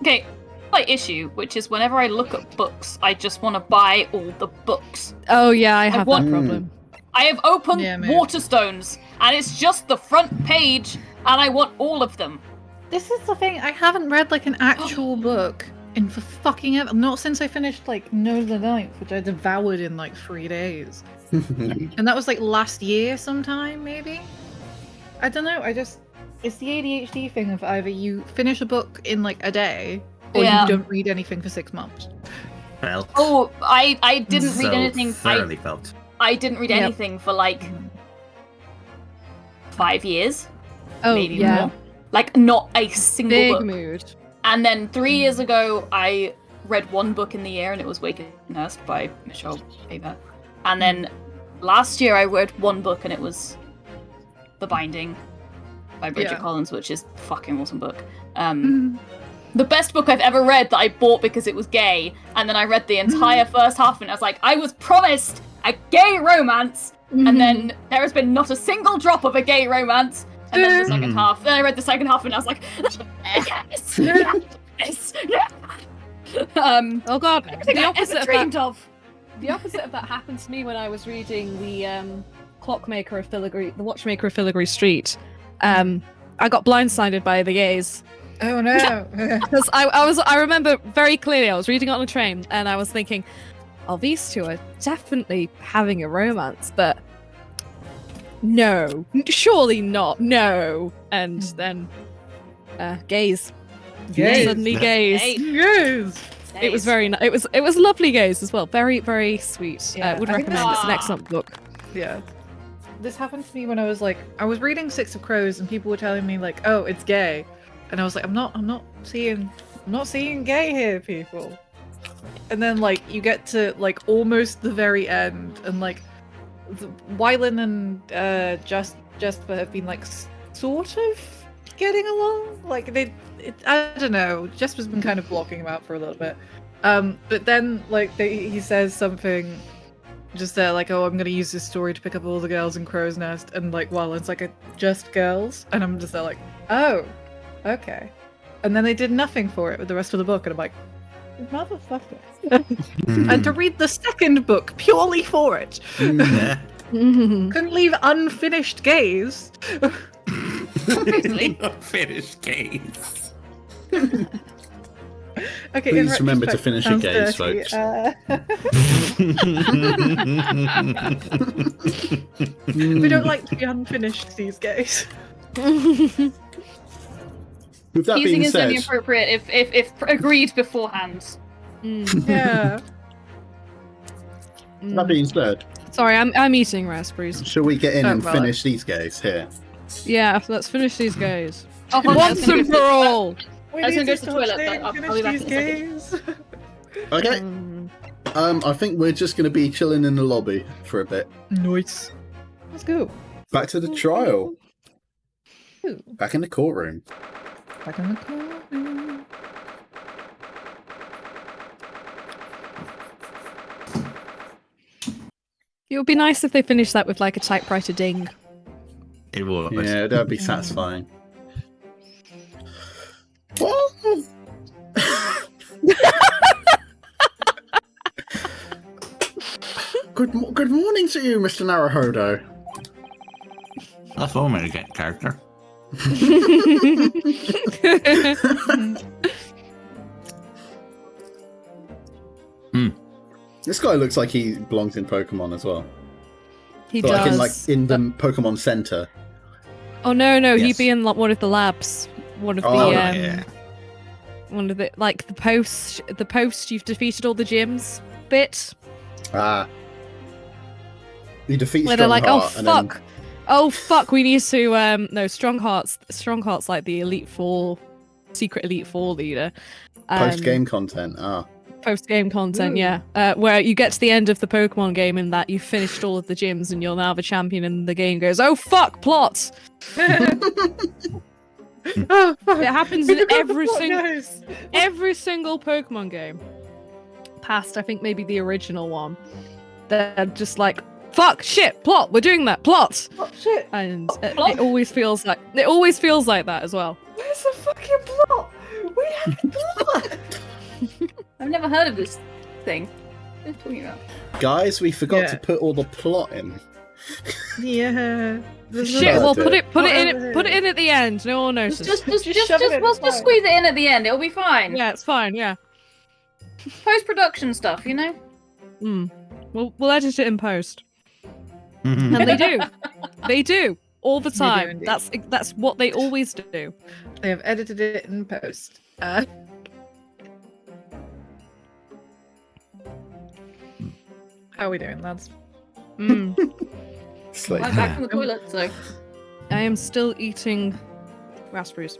Okay, my issue, which is whenever I look at books, I just want to buy all the books. Oh yeah, I have want- that problem. I have opened Yeah, man. Waterstones, and it's just the front page, and I want all of them. This is the thing. I haven't read like an actual book in for fucking ever. Not since I finished like Note of the Ninth, which I devoured in like 3 days. And that was like last year sometime, maybe? I don't know, it's the ADHD thing of either you finish a book in like a day, or Yeah. you don't read anything for 6 months. Felt. Oh, I didn't read anything. Thoroughly felt. I didn't read Yep. anything for like 5 years, Oh maybe yeah, more. Like not a single big book. mood. And then 3 years ago, I read one book in the year, and it was Wakenhurst by Michelle Faber. And then last year, I read one book, and it was The Binding by Bridget Yeah. Collins, which is a fucking awesome book. The best book I've ever read that I bought because it was gay, and then I read the entire first half, and I was like, I was promised a gay romance, and then there has been not a single drop of a gay romance. And then the second half, then I read the second half, and I was like, yes, yes, yes. Oh god, Everything the I opposite ever of that. dreamed of. The opposite of that happened to me when I was reading the Clockmaker of Filigree, the Watchmaker of Filigree Street. I got blindsided by the gays. Oh no! Because I remember very clearly I was reading it on a train and I was thinking, oh, these two are definitely having a romance, but no, surely not, no. And then gays. Gays. Suddenly gays. Hey. Yes. It was very it was lovely gays as well. Very, very sweet. Yeah, Would I think recommend. It's an that's- excellent book. Yeah. This happened to me when I was reading Six of Crows, and people were telling me like, "Oh, it's gay," and I was like, "I'm not seeing gay here, people." And then like you get to like almost the very end, and like Wylan and Jasper have been like sort of getting along. Like I don't know. Jasper's been kind of blocking him out for a little bit, but then like he says something. Just there, like, oh, I'm gonna use this story to pick up all the girls in Crow's Nest, and like, well, it's like just girls, and I'm just there, like, oh, okay. And then they did nothing for it with the rest of the book, and I'm like, motherfucker. And to read the second book purely for it, Yeah. couldn't leave unfinished gays. Seriously? Finished case. Okay, Please in remember to retrospect, finish sounds your gays, dirty. folks. We don't like to be unfinished, these gays. With that Teasing being is said, only appropriate if agreed beforehand. Yeah. that being said, Sorry, I'm eating raspberries. shall we get in Oh, and well. finish these guys here? Yeah, let's finish these guys. Oh, hold on, I was Once gonna and go for to- all. We I was need gonna go to to the stop toilet, saying but I'll finish be back these in a second. gays. Okay. I think we're just going to be chilling in the lobby for a bit. Nice. Let's go. Back to the trial. Ooh. Back in the courtroom. Back in the corner. It would be nice if they finished that with like a typewriter ding. It was. Yeah, that'd be satisfying. Well, good morning to you, Mr. Naruhodo. That's one way to get character. This guy looks like he belongs in Pokemon as well. He So, does. like in the Pokemon Center. Oh no, he'd Yes. be in like one of the labs. One of the Oh, yeah. one of the like the post you've defeated all the gyms bit. Ah. You defeat Where they're like, oh Strongheart, and then- fuck. Oh fuck, we need to no, Strongheart's like the Elite Four secret Elite Four leader. Post-game content. Ah. Post-game content, Ooh. yeah. Where you get to the end of the Pokemon game and that you've finished all of the gyms and you're now the champion and the game goes, oh fuck, plot! Oh, fuck. It happens We in forgot every the plot, single guys. every single Pokemon game. Past, I think maybe the original one. They're just like, fuck, shit, plot, we're doing that, plot! Oh shit! And Plot? it always feels like that as well. Where's the fucking plot? We We have not. I've never heard of this thing. What are you talking about? Guys, we forgot Yeah. to put all the plot in. Yeah. There's Shit. no- Well, put it Whatever. in at the end. No one notices. shove it in, We'll it's fine. just squeeze it in at the end. It'll be fine. Yeah, it's fine. Yeah. Post-production stuff, you know? We'll edit it in post. Mhm. And they do. They do all the They do time. indeed. That's what they always do. They have edited it in post. How are we doing, lads? It's like, I'm back from the toilet, so. I am still eating raspberries.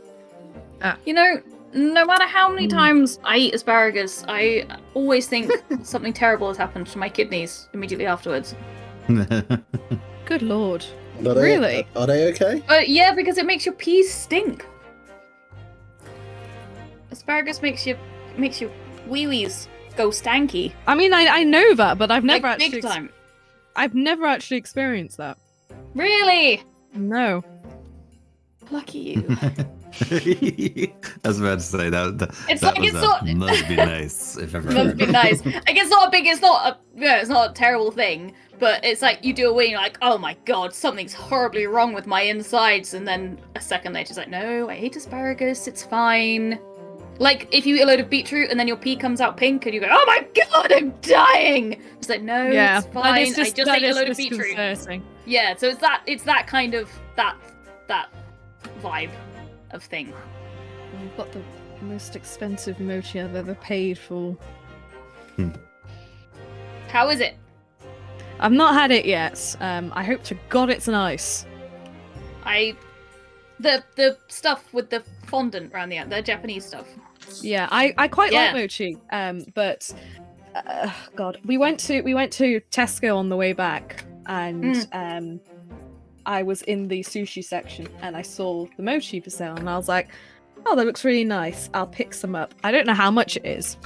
You know, no matter how many times I eat asparagus, I always think something terrible has happened to my kidneys immediately afterwards. Good lord. are they, Really? Are they okay? Yeah, because it makes your peas stink. Asparagus makes your wee-wees go stanky. I mean, I know that, but I've never Like, actually big time. I've never actually experienced that. Really? No. Lucky you. I was about to say that. It's that like was it's a not- must be nice if ever. Must be nice. Like it's not a terrible thing, but it's like you do a wee and you're like, oh my god, something's horribly wrong with my insides, and then a second later it's like, no, I ate asparagus, it's fine. Like if you eat a load of beetroot and then your pee comes out pink and you go, oh my god, I'm dying. It's like, no, Yeah, it's that fine. is just, I just that ate a is load of beetroot. disconcerting. Yeah, so it's that kind of that vibe of thing. We've got the most expensive mochi I've ever paid for. How is it? I've not had it yet. I hope to God it's nice. The stuff with the fondant around the Japanese stuff. Yeah, I quite Yeah. like mochi. But God, we went to Tesco on the way back, and I was in the sushi section and I saw the mochi for sale, and I was like, "Oh, that looks really nice. I'll pick some up." I don't know how much it is,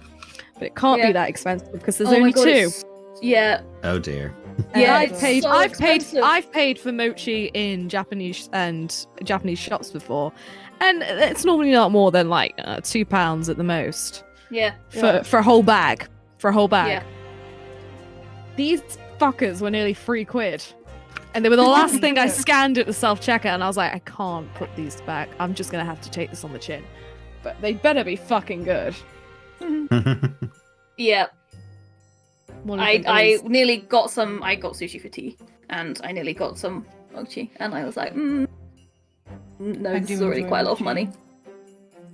but it can't Yeah. be that expensive because there's Oh my only God, two. it's- Yeah, Oh dear. And Yeah, I've it's paid, so expensive. I've paid for mochi in Japanese shops before, and it's normally not more than like £2 at the most yeah. for a whole bag. Yeah. These fuckers were nearly £3, and they were the last thing I scanned at the self checkout, and I was like, I can't put these back. I'm just gonna have to take this on the chin. But they better be fucking good. Yeah. One of I them is- nearly got some. I got sushi for tea, and I nearly got some mochi, and I was like, no, I this is do already enjoy quite a lot of mochi. money.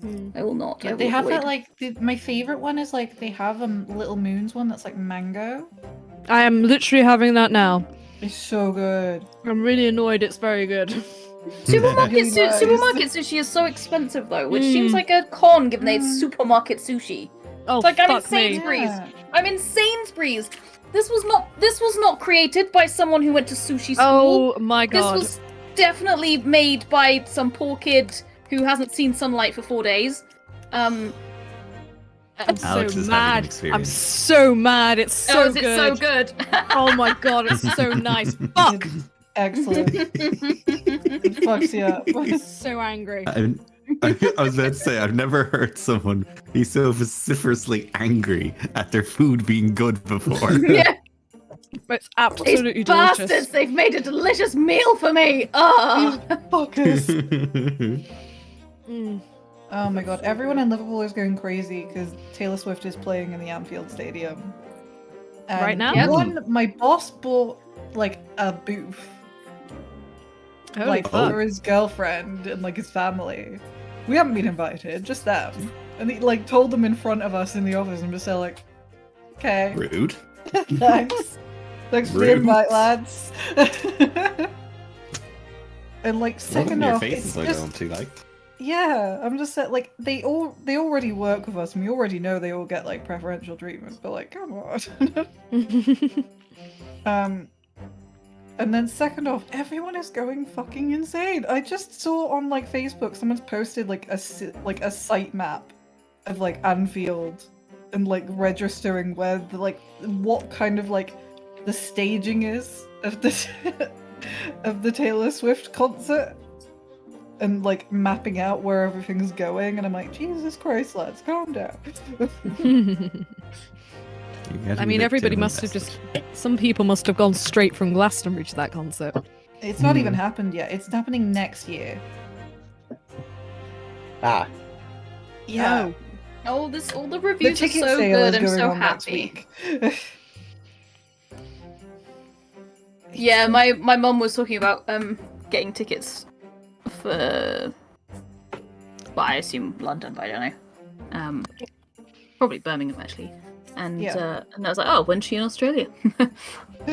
Hmm. I will not. I Yeah, will they have avoid. that like my favorite one is like they have Little Moons one that's like mango. I am literally having that now. It's so good. I'm really annoyed. It's very good. Supermarket, Really nice. supermarket sushi is so expensive though, which seems like a con given that it's supermarket sushi. Oh, It's like I'm in fuck me. Sainsbury's. Yeah. I'm in Sainsbury's. This was not created by someone who went to sushi school. Oh my This god. was definitely made by some poor kid who hasn't seen sunlight for 4 days. I'm Alex so is having an mad. I'm experience. so mad. It's so is good. it so good? Oh my god, it's so nice. Fuck. It's excellent. It fucks you up. I'm so angry. I was about to say, I've never heard someone be so vociferously angry at their food being good before. Yeah, It's absolutely these delicious. bastards! They've made a delicious meal for me. Ah, Fuckers. Mm. Oh my god, everyone in Liverpool is going crazy because Taylor Swift is playing in the Anfield Stadium. And Right now? Yep. my boss bought like a booth, Holy like fuck. for his girlfriend and like his family. We haven't been invited, just them. And he like told them in front of us in the office and just said like, okay, Rude. thanks. Thanks for the Rude. invite, lads. And like second your off, faces it's are just going to like. yeah, I'm just saying, like they already work with us, and we already know they all get like preferential treatment. But like, come on. And then second off, everyone is going fucking insane. I just saw on like Facebook, someone's posted like a site map of like Anfield, and like registering where the like what kind of like the staging is of the of the Taylor Swift concert. and like mapping out where everything's going, and I'm like, Jesus Christ, lads, calm down. I mean, everybody must have just. Some people must have gone straight from Glastonbury to that concert. It's not even happened yet. It's happening next year. Ah. Yeah. All the The reviews are ticket so sale good. is I'm going so on next happy. week. Yeah, my mum was talking about getting tickets for, well, I assume London, but I don't know. Probably Birmingham actually. And and I was like, oh, when's she in Australia?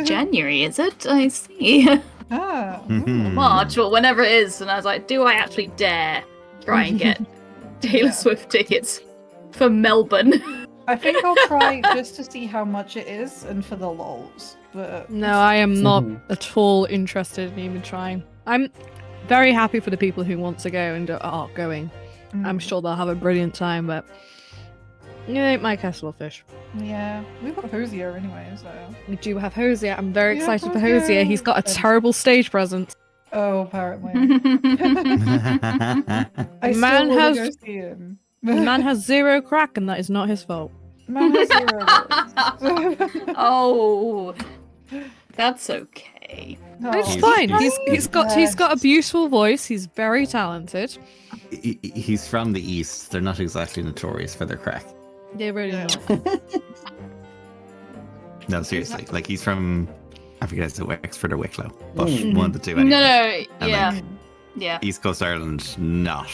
January, is it? I see. Ah. March or whenever it is. And I was like, do I actually dare try and get Taylor Swift tickets for Melbourne? I think I'll try just to see how much it is and for the lols. But No, I am not at all interested in even trying. I'm very happy for the people who want to go and are going. I'm sure they'll have a brilliant time, but it ain't my kettle of fish. yeah, we've got Hosier anyway, so. We do have Hosier. I'm very Yeah, excited for Hosier. Hosier. He's got a terrible stage presence. Oh, apparently. The I still man want has- to go see him. man has 0 crack, and that is not his fault. Man has 0 votes. Oh, that's okay. It's Oh. fine. He's got a beautiful voice. He's very talented. He's from the east. They're not exactly notorious for their crack. They really Yeah. are. No, seriously. Like he's from, I forget it's Wexford or Wicklow, but Mm. one of the two. No, Anyway. no, And, yeah, like, yeah. East Coast Ireland, not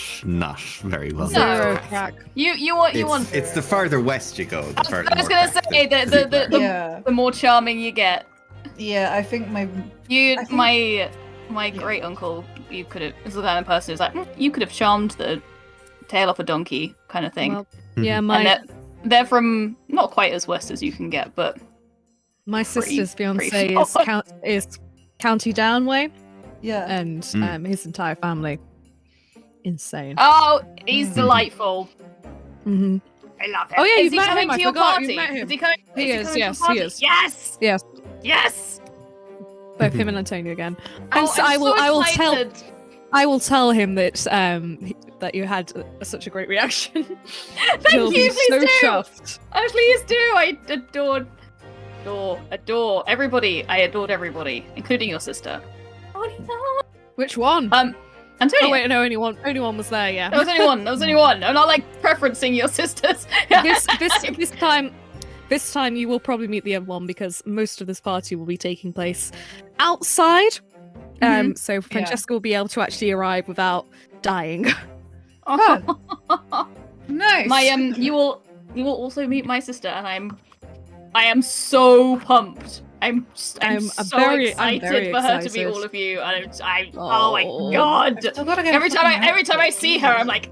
very well. No. known. 0 crack. You want. It's the farther west you go. The farther I was more gonna crack say the Yeah, the more charming you get. yeah. I think my You, I think- my great uncle, you could have. This is the kind of person who's like, you could have charmed the tail off a donkey, kind of thing. Well, yeah, And my they're from not quite as west as you can get, but sister's pretty fiance is County Down way, yeah. and his entire family, insane. oh, he's delightful. Mm-hmm. I love him. Oh, yeah, is you've he met coming him, I to your forgot, party? you've met him. Is he coming? He is is, he coming to your yes, he party? is. Yes. Yes. Yes. Both him and Antonio again. Oh, And so I'm I will tell him that that you had such a great reaction. Thank He'll you. be Please so do. chuffed. Oh, please do. I adore everybody. I adored everybody, including your sister. Oh no. Which one? Antonio. Oh wait, no, only one was there. Yeah. There was only one. There was only one. I'm not like preferencing your sisters. This time you will probably meet the other one because most of this party will be taking place outside. So Francesca will be able to actually arrive without dying. Oh. Nice. My you will also meet my sister, and I am so pumped. I'm so very excited for her to meet excited. all of you, and oh my Oh. god! Still gotta get a Every fucking time I see her, I'm like,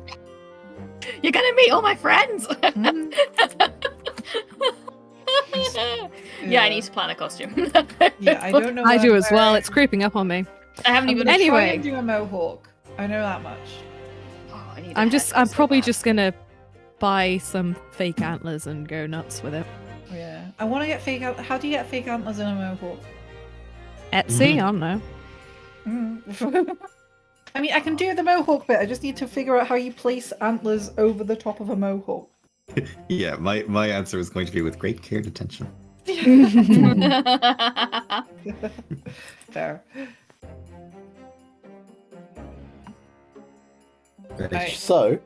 you're gonna meet all my friends. Mhm. Yeah, I need to plan a costume. Yeah, I don't know. I what do I'm as well. wearing. It's creeping up on me. I haven't I'm even. gonna try Anyway. and do a mohawk. I know that much. Oh, I need a I'm haircut so probably bad. just gonna buy some fake antlers and go nuts with it. Yeah, I want to get fake. How do you get fake antlers in a mohawk? Etsy, Mhm. I don't know. I mean, I can do the mohawk bit. I just need to figure out how you place antlers over the top of a mohawk. Yeah, my answer is going to be with great care and attention. Fair. Right. So,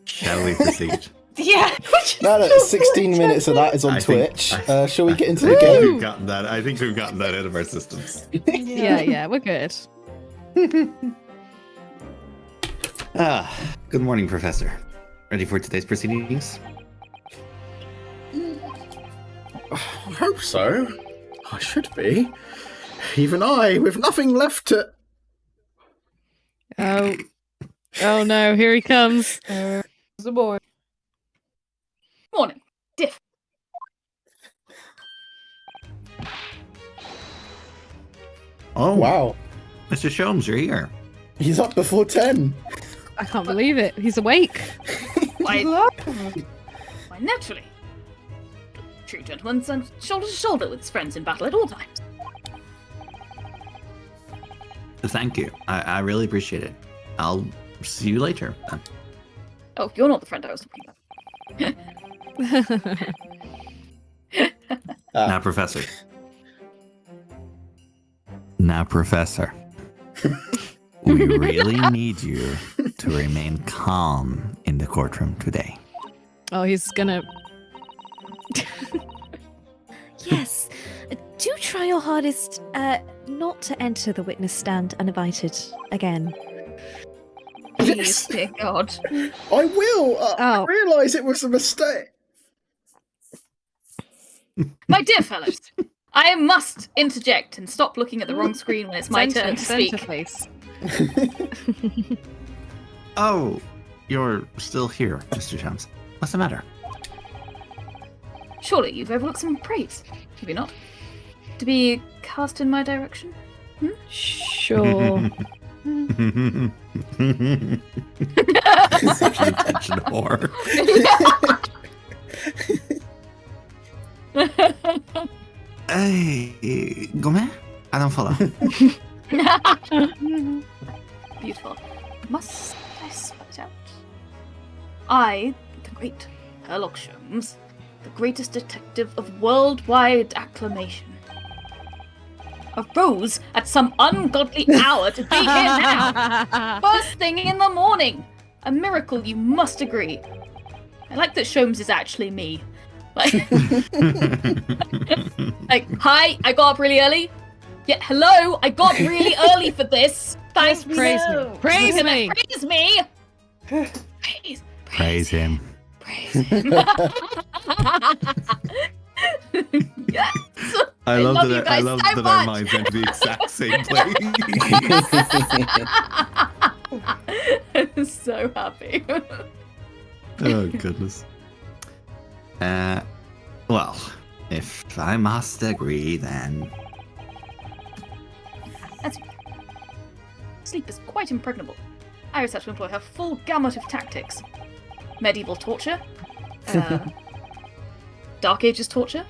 Shall we proceed? Yeah. now that 16 minutes of that is on I think- Twitch, shall we get into I the think game? we've gotten that. I think we've gotten that out of our systems. Yeah, we're good. Good morning, Professor. Ready for today's proceedings? I hope so. I should be. Even I, with nothing left to. Oh no, here he comes. The boy. Morning. Diff. Oh, Wow, Mr. Sholmes, you're here. he's up before 10. I can't believe it. He's awake. Why, why, naturally. True gentleman stands shoulder to shoulder with his friends in battle at all times. Thank you. I really appreciate it. I'll see you later then. Oh, you're not the friend I was talking about. Now, Professor. Now, Professor. We really need you to remain calm in the courtroom today. Oh, he's gonna. Yes. Do try your hardest not to enter the witness stand uninvited again. Please, dear God. I will. I Oh. realise it was a mistake. My dear fellows, I must interject and stop looking at the wrong screen when it's my turn to speak. Face. Oh, you're still here, Mr. Jones. What's the matter? Surely you've overlooked some praise, have you not? To be cast in my direction? Sure. Such an attention whore. Hey, Gomez? I don't follow. Beautiful. Must I spell it out? I, the great Sherlock Holmes, the greatest detective of worldwide acclamation, arose at some ungodly hour to be here now. First thing in the morning. A miracle, you must agree. I like that Sholmes is actually me. Like, hi, I got up really early. Yeah, hello, I got up really early for this. Thanks, Praise me. Praise me. Praise me. Praise him. Praise him. Yes. I love love you that. I guys love so that our much. minds went to the exact same place. I'm so happy. Oh goodness. Well, if I must agree, then Sleep is quite impregnable. Iris had to employ her full gamut of tactics. Medieval torture. Dark Ages torture.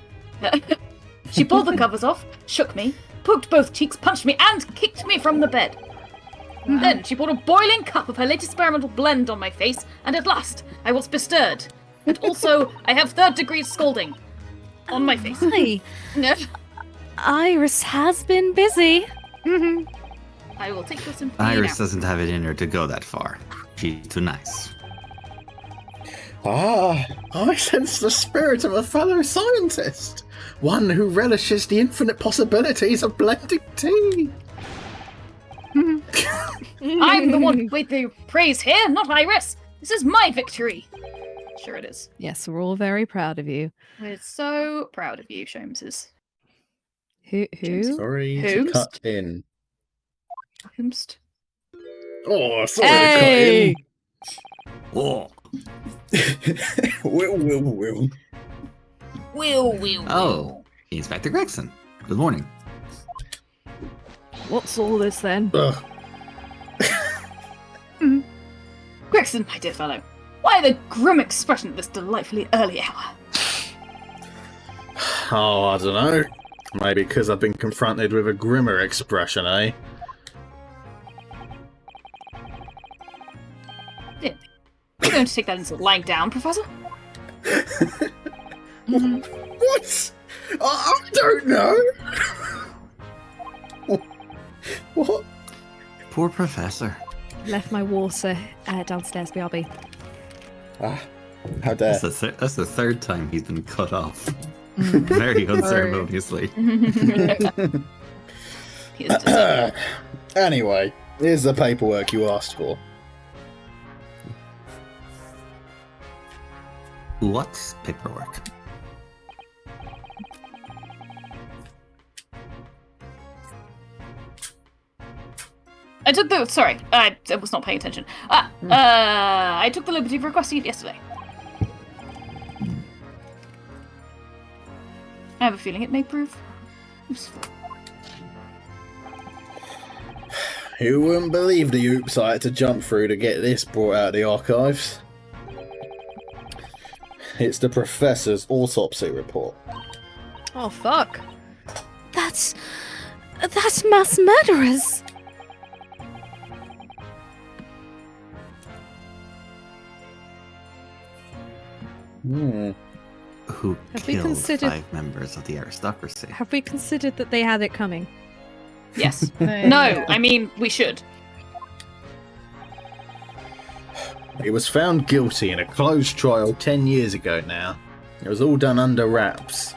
She pulled the covers off, shook me, poked both cheeks, punched me, and kicked me from the bed. Then she poured a boiling cup of her latest experimental blend on my face, and at last I was bestirred. And also, I have third-degree scalding on my face. Hi. Iris has been busy. I will take your sympathy Iris now. doesn't have it in her to go that far. She's too nice. I sense the spirit of a fellow scientist. One who relishes the infinite possibilities of blending tea. I'm the one with the praise here, not Iris. This is my victory. Sure it is. Yes, we're all very proud of you. We're so proud of you, Sholmeses. Who? Sorry Whomst? to cut in. Whomst? Oh, sorry Hey! Oh. to cut in. Will. Will. Oh, Inspector Gregson. Good morning. What's all this then? Ugh. Gregson, my dear fellow, why the grim expression at this delightfully early hour? Oh, I don't know. Maybe because I've been confronted with a grimmer expression, eh? You're going to take that insult lying down, Professor? What? I don't know. What? Poor Professor. Left my water downstairs, BRB. How dare. That's the third time he's been cut off. Very unceremoniously. He is deserving. Anyway, here's the paperwork you asked for. What's paperwork? I took the... Sorry, I was not paying attention. I took the liberty of requesting it yesterday. I have a feeling it may prove useful. You wouldn't believe the hoops I had to jump through to get this brought out of the archives. It's the professor's autopsy report. Oh, fuck. That's mass murderers. Who Have we killed considered- 5 members of the aristocracy? Have we considered that they had it coming? Yes. No, I mean, we should. He was found guilty in a closed trial 10 years ago now. It was all done under wraps.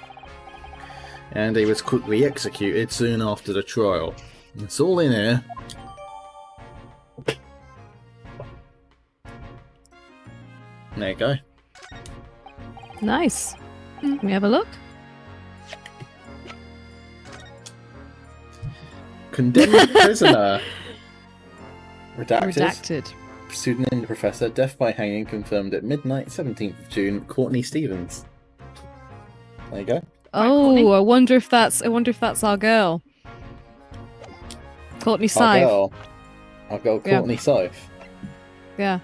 And he was quickly executed soon after the trial. It's all in here. There you go. Nice. Can we have a look? Condemned prisoner. Redacted. Redacted. Pseudonym Professor. Death by hanging confirmed at midnight, 17th of June. Courtney Stevens. There you go. Oh, I wonder if that's our girl. Courtney Our Scythe. girl. Our girl Yeah. Courtney Scythe. Yeah.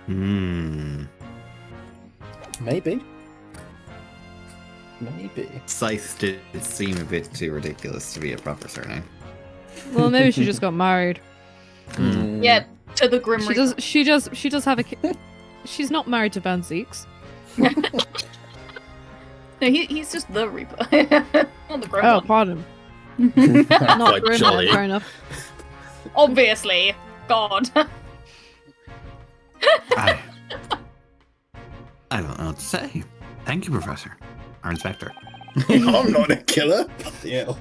Maybe. Maybe. Scythe did seem a bit too ridiculous to be a proper surname. Well, maybe she just got married. Yeah, to the Grim Reaper. She does have a kid. She's not married to Van Zeeks. No, he's just the Reaper. Not the Grim Oh, one. pardon. Quite Not Grim, jolly. fair enough. Obviously. God. I don't know what to say. Thank you, Professor. Our inspector. I'm not a killer. Bloody hell.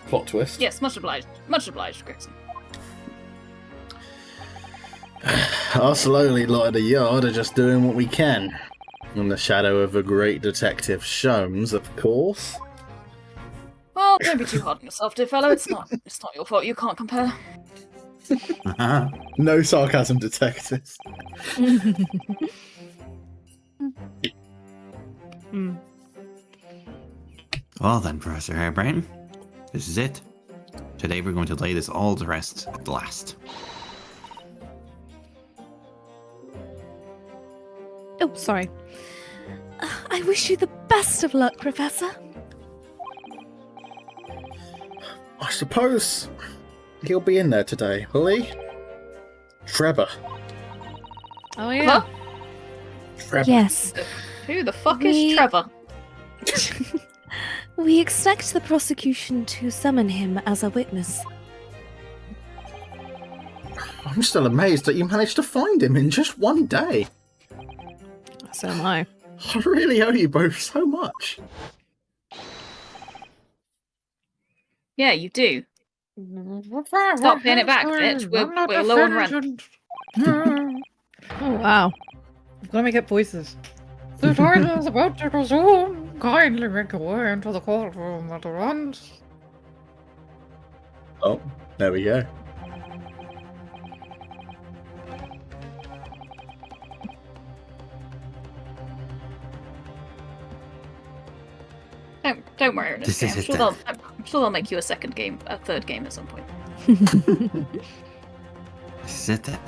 Plot twist. Yes, much obliged. Much obliged, Gregson. Us lowly lot of the yard are just doing what we can. In the shadow of a great detective Sholmes, of course. Well, don't be too hard on yourself, dear fellow. It's not your fault. You can't compare. No sarcasm, detectives. Well then, Professor Hairbrain, this is it. Today we're going to lay this all to rest at last. Oh, sorry. I wish you the best of luck, Professor. I suppose he'll be in there today, will he? Trevor. Oh yeah. Huh? Trevor. Yes. Who the fuck We- is Trevor? We expect the prosecution to summon him as a witness. I'm still amazed that you managed to find him in just one day. So am I. I really owe you both so much. Yeah, you do. Stop paying it back, bitch. We're low on rent. Oh wow. I'm gonna make up voices. The trial is about to resume. Kindly make your way into the courtroom at once. Oh, there we go. Don't worry, Ernest. This is I'm it sure then. I'm sure they'll make you a third game at some point. This is it then.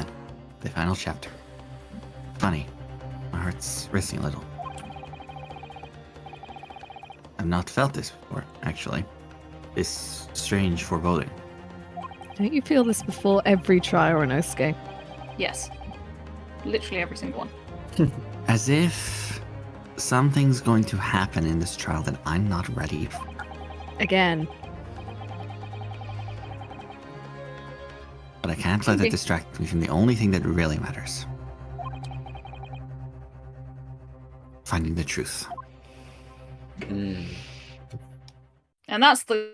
The final chapter. Funny. My heart's racing a little. I've not felt this before, actually. This strange foreboding. Don't you feel this before every trial, Renosuke? Yes. Literally every single one. As if something's going to happen in this trial that I'm not ready for. Again. But I can't let that Okay. distract me from the only thing that really matters. Finding the truth. And that's the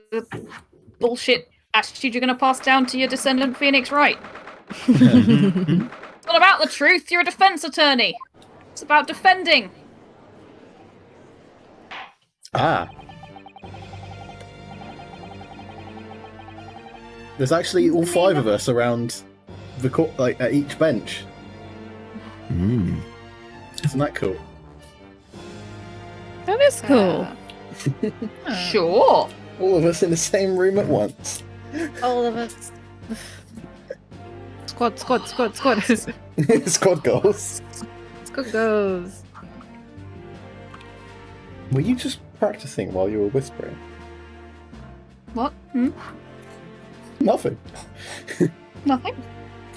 bullshit attitude you're going to pass down to your descendant Phoenix, right? It's not about the truth. You're a defense attorney. It's about defending. Ah. There's actually all 5 of us around the court, like at each bench. Mm. Isn't that cool? That is cool. Sure. All of us in the same room at once. All of us. Squad. Squad goals. Squad goes. Were you just practicing while you were whispering? What? Hmm? Nothing. Nothing.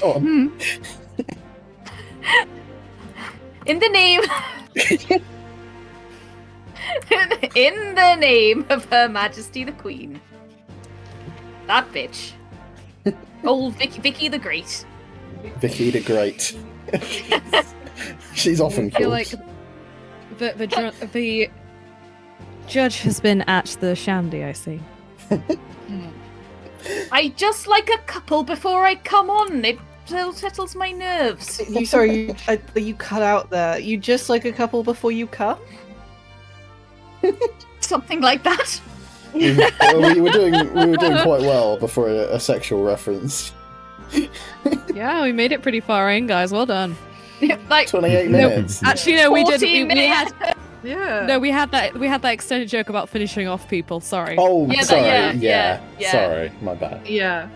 Go on. In the name... in the name of Her Majesty the Queen. That bitch. Old Vicky the Great. Vicky the Great. She's often I feel called. like the judge has been at the shandy, I see. I just like a couple before I come on. It settles my nerves. You cut out there. You just like a couple before you come? Something like that. we were doing quite well before a sexual reference. Yeah, we made it pretty far in, guys. Well done. Like 28 minutes. Actually, no, we didn't. 14 We had Yeah. no, we had that extended joke about finishing off people. Sorry. Oh, Yeah, sorry. yeah. Sorry, my bad. Yeah.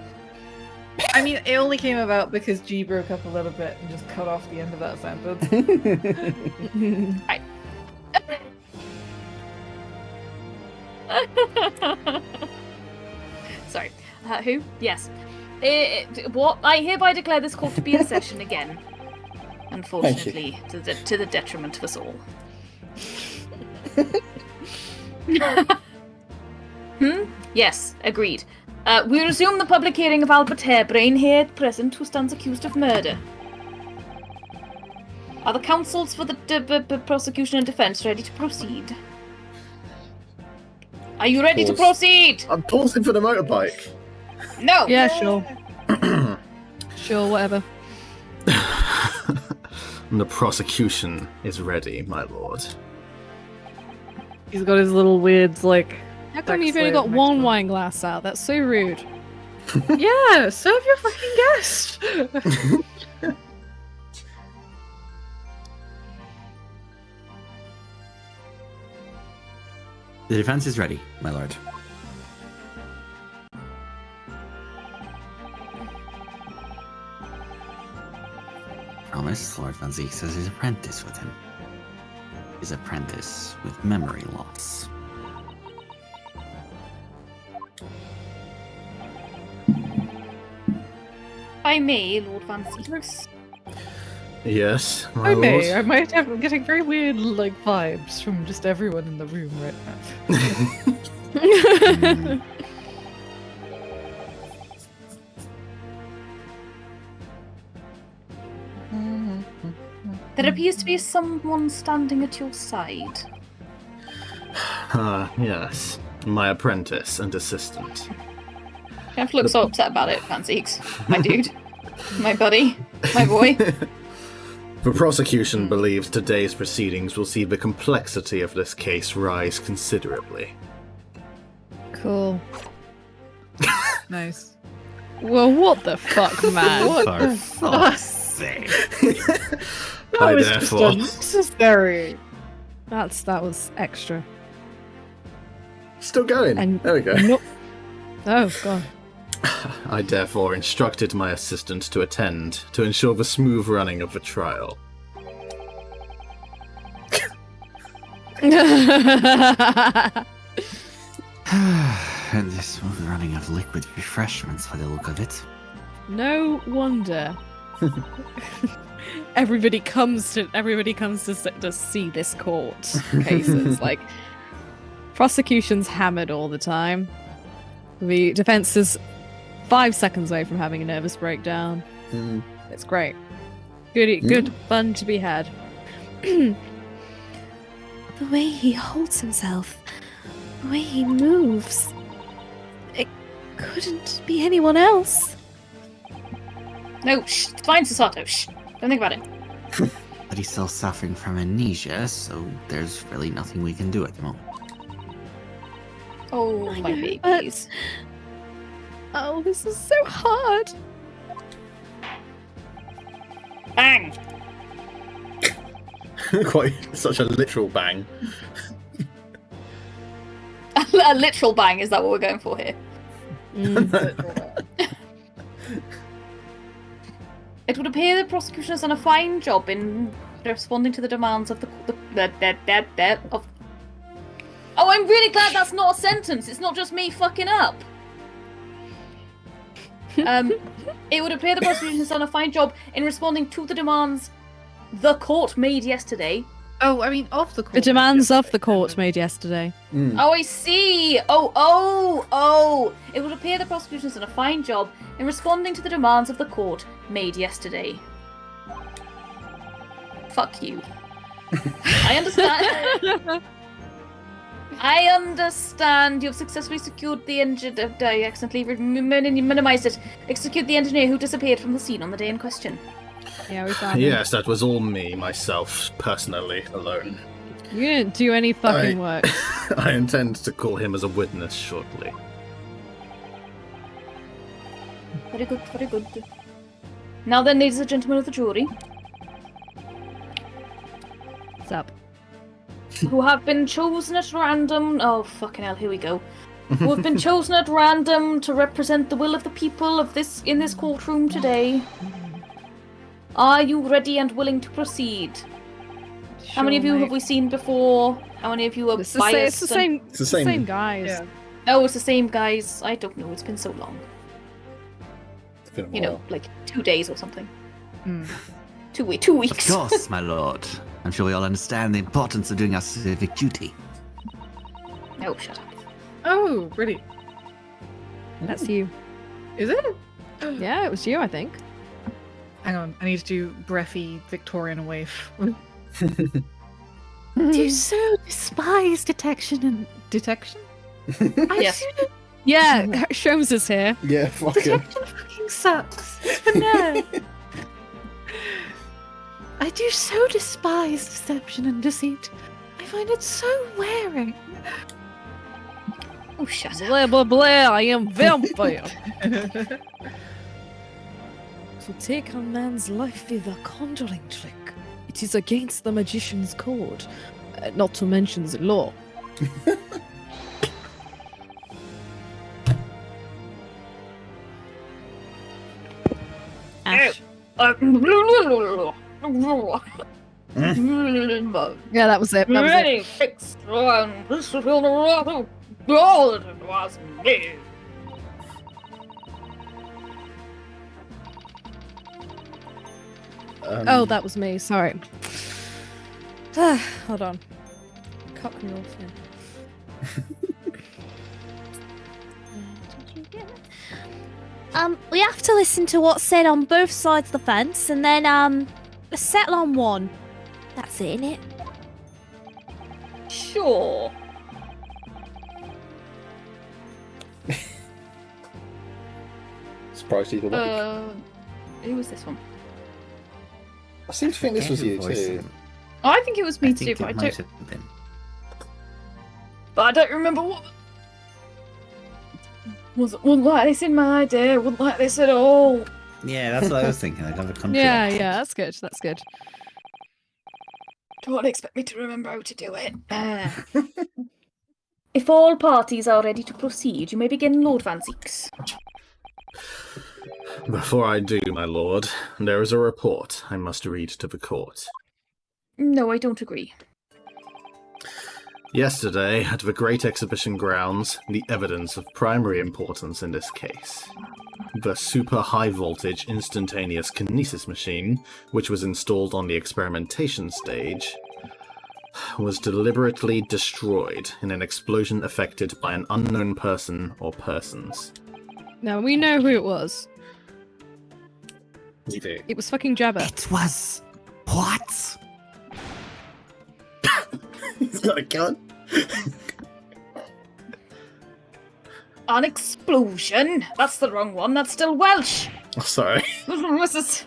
I mean, it only came about because G broke up a little bit and just cut off the end of that sentence. Sorry. Who? Yes. What? I hereby declare this court to be in session again. Unfortunately, to the detriment of us all. Yes, agreed. We resume the public hearing of Albert Harebrain here at present, who stands accused of murder. Are the counsels for the prosecution and defense ready to proceed? Are you ready to proceed? I'm pausing for the motorbike. No! Yeah, sure. Sure, whatever. The prosecution is ready, my lord. He's got his little weird, like... How come sex you've only slave got next one to him. wine glass out? That's so rude. Yeah, serve your fucking guest! The defense is ready, my lord. Promise Lord Van Zeek says his apprentice with him. His apprentice with memory loss. By me, Lord Van Zeeks. Yes, my I lord. may. I might have getting very weird, like, vibes from just everyone in the room right now. There appears to be someone standing at your side. Yes. My apprentice and assistant. You have to look so upset about it, Van Zeeks. My dude. My buddy. My boy. The prosecution believes today's proceedings will see the complexity of this case rise considerably. Cool. Nice. Well, what the fuck, man? What For the fuck's sake. That was just unnecessary. That was extra. Still going. And there we go. No. Oh god. I therefore instructed my assistant to attend to ensure the smooth running of the trial. And this smooth running of liquid refreshments by the look of it. No wonder. Everybody comes to see this court cases. Like, prosecution's hammered all the time. The defense is 5 seconds away from having a nervous breakdown. It's great. Good fun to be had. The way he holds himself, the way he moves. It couldn't be anyone else. No, shh. It's fine, Sasato. Shh. Don't think about it. But he's still suffering from amnesia, so there's really nothing we can do at the moment. Oh, I my know, but- babies. Oh, this is so hard. Bang! Quite such a literal bang. A literal bang, is that what we're going for here? It would appear the prosecution has done a fine job in responding to the demands of of... Oh, I'm really glad that's not a sentence. It's not just me fucking up. It would appear the prosecution has done a fine job in responding to the demands the court made yesterday. Oh, I mean, of the court. The demands of the court made yesterday. Oh, I see. Oh. It would appear the prosecution has done a fine job in responding to the demands of the court made yesterday. Fuck you. I understand. I understand you've successfully secured the engineer. I accidentally minimized it. Execute the engineer who disappeared from the scene on the day in question. Yeah, we found him. Yes, that was all me, myself, personally, alone. You didn't do any fucking work. I intend to call him as a witness shortly. Very good, very good. Now then, ladies and gentlemen of the jury, What's up? who have been chosen at random. Oh, fucking hell, here we go. Who have been chosen at random to represent the will of the people of this in this courtroom today. Are you ready and willing to proceed? How many of you have we seen before? How many of you are It's biased? the same. It's the same. Guys. Yeah. Oh, it's the same guys. I don't know. It's been so long. It's been a You know, while. like 2 days or something. Hmm. 2 Of weeks. course, my lord. I'm sure we all understand the importance of doing our civic duty. Oh, shut up. Oh, really? That's you. Is it? Yeah, it was you, I think. Hang on, I need to do breathy Victorian wave. Do so despise detection and Detection? Yes. Yeah, Shomes is here. Yeah, fuck it. detection fucking sucks. It's for nerds. I do so despise deception and deceit. I find it so wearing. Oh, shut up. Blah blah blah. I am vampire. To take a man's life with a conjuring trick, it is against the magician's code, not to mention the law. Ash. Yeah, that was it. That was it. Ready, fix, run. This will feel the rock. All it was me. Oh, that was me. Sorry. Hold on. Cut me off here. We have to listen to what's said on both sides of the fence and then, settle on one. That's it, innit? Sure. Surprised either way. Who was this one? I seem to think this was you too. Oh, I think it was me I too, think but it I might don't. have been. But I don't remember what. Wasn't like this in my day. Wasn't like this at all. Yeah, that's what I was thinking. Like, of a country Yeah, accent. yeah, that's good. That's good. Don't expect me to remember how to do it. If all parties are ready to proceed, you may begin, Lord Van Zeeks. Before I do, my lord, there is a report I must read to the court. No, I don't agree. Yesterday, at the Great Exhibition grounds, the evidence of primary importance in this case. The super high voltage instantaneous kinesis machine, which was installed on the experimentation stage, was deliberately destroyed in an explosion effected by an unknown person or persons. Now we know who it was. We do. It was fucking Jabba. It was what? He's got a gun. An explosion? That's the wrong one. That's still Welsh. Oh, sorry. This is.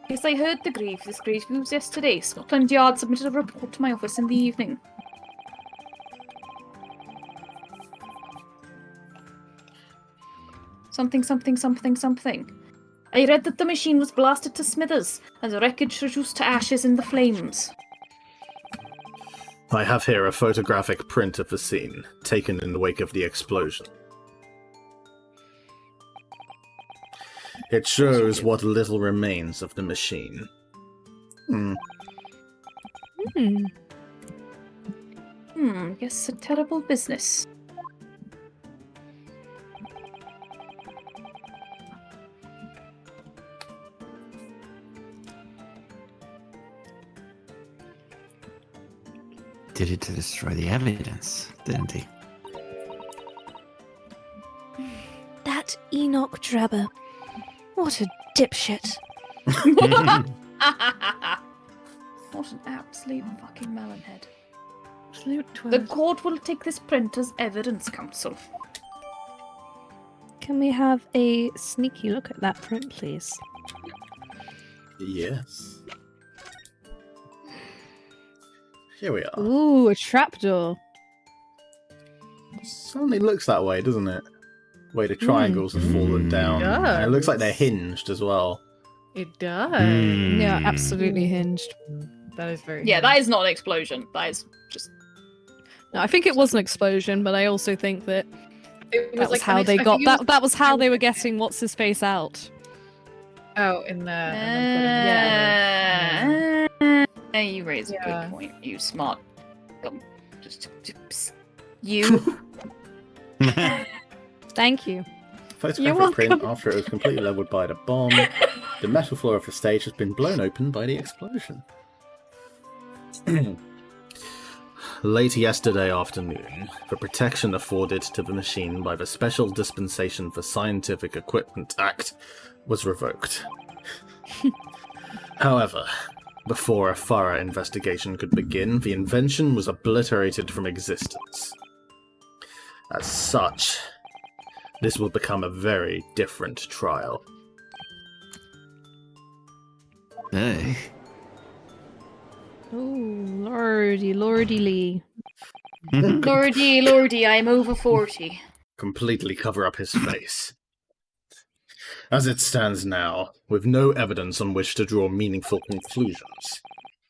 Yes, I heard this grave news yesterday. Scotland Yard submitted a report to my office in the evening. Something. I read that the machine was blasted to smithers and the wreckage reduced to ashes in the flames. I have here a photographic print of the scene, taken in the wake of the explosion. It shows what little remains of the machine. Hmm. Yes, a terrible business. needed to destroy the evidence, didn't he? That Enoch Drebber. What a dipshit. What an absolute fucking melonhead. Absolute The twat. court will take this print as evidence, counsel. Can we have a sneaky look at that print, please? Yes. Here we are. Ooh, a trapdoor. Certainly looks that way, doesn't it? The way the triangles have fallen down. It does. And it looks like they're hinged as well. It does. Yeah, absolutely hinged. That is very. Yeah, that is not an explosion. That is just. No, I think it was an explosion, but I also think that It that was how they got that. That was how they were getting what's his face out. Oh, in there. And Yeah. You raise a Yeah. good point. You smart. You. Thank you. Photographic print after it was completely leveled by the bomb. The metal floor of the stage has been blown open by the explosion. Late yesterday afternoon, the protection afforded to the machine by the Special Dispensation for Scientific Equipment Act was revoked. However, before a thorough investigation could begin, the invention was obliterated from existence. As such, this will become a very different trial. Hey. Oh, lordy lee. Lordy, I'm over 40. Completely cover up his face. As it stands now, with no evidence on which to draw meaningful conclusions,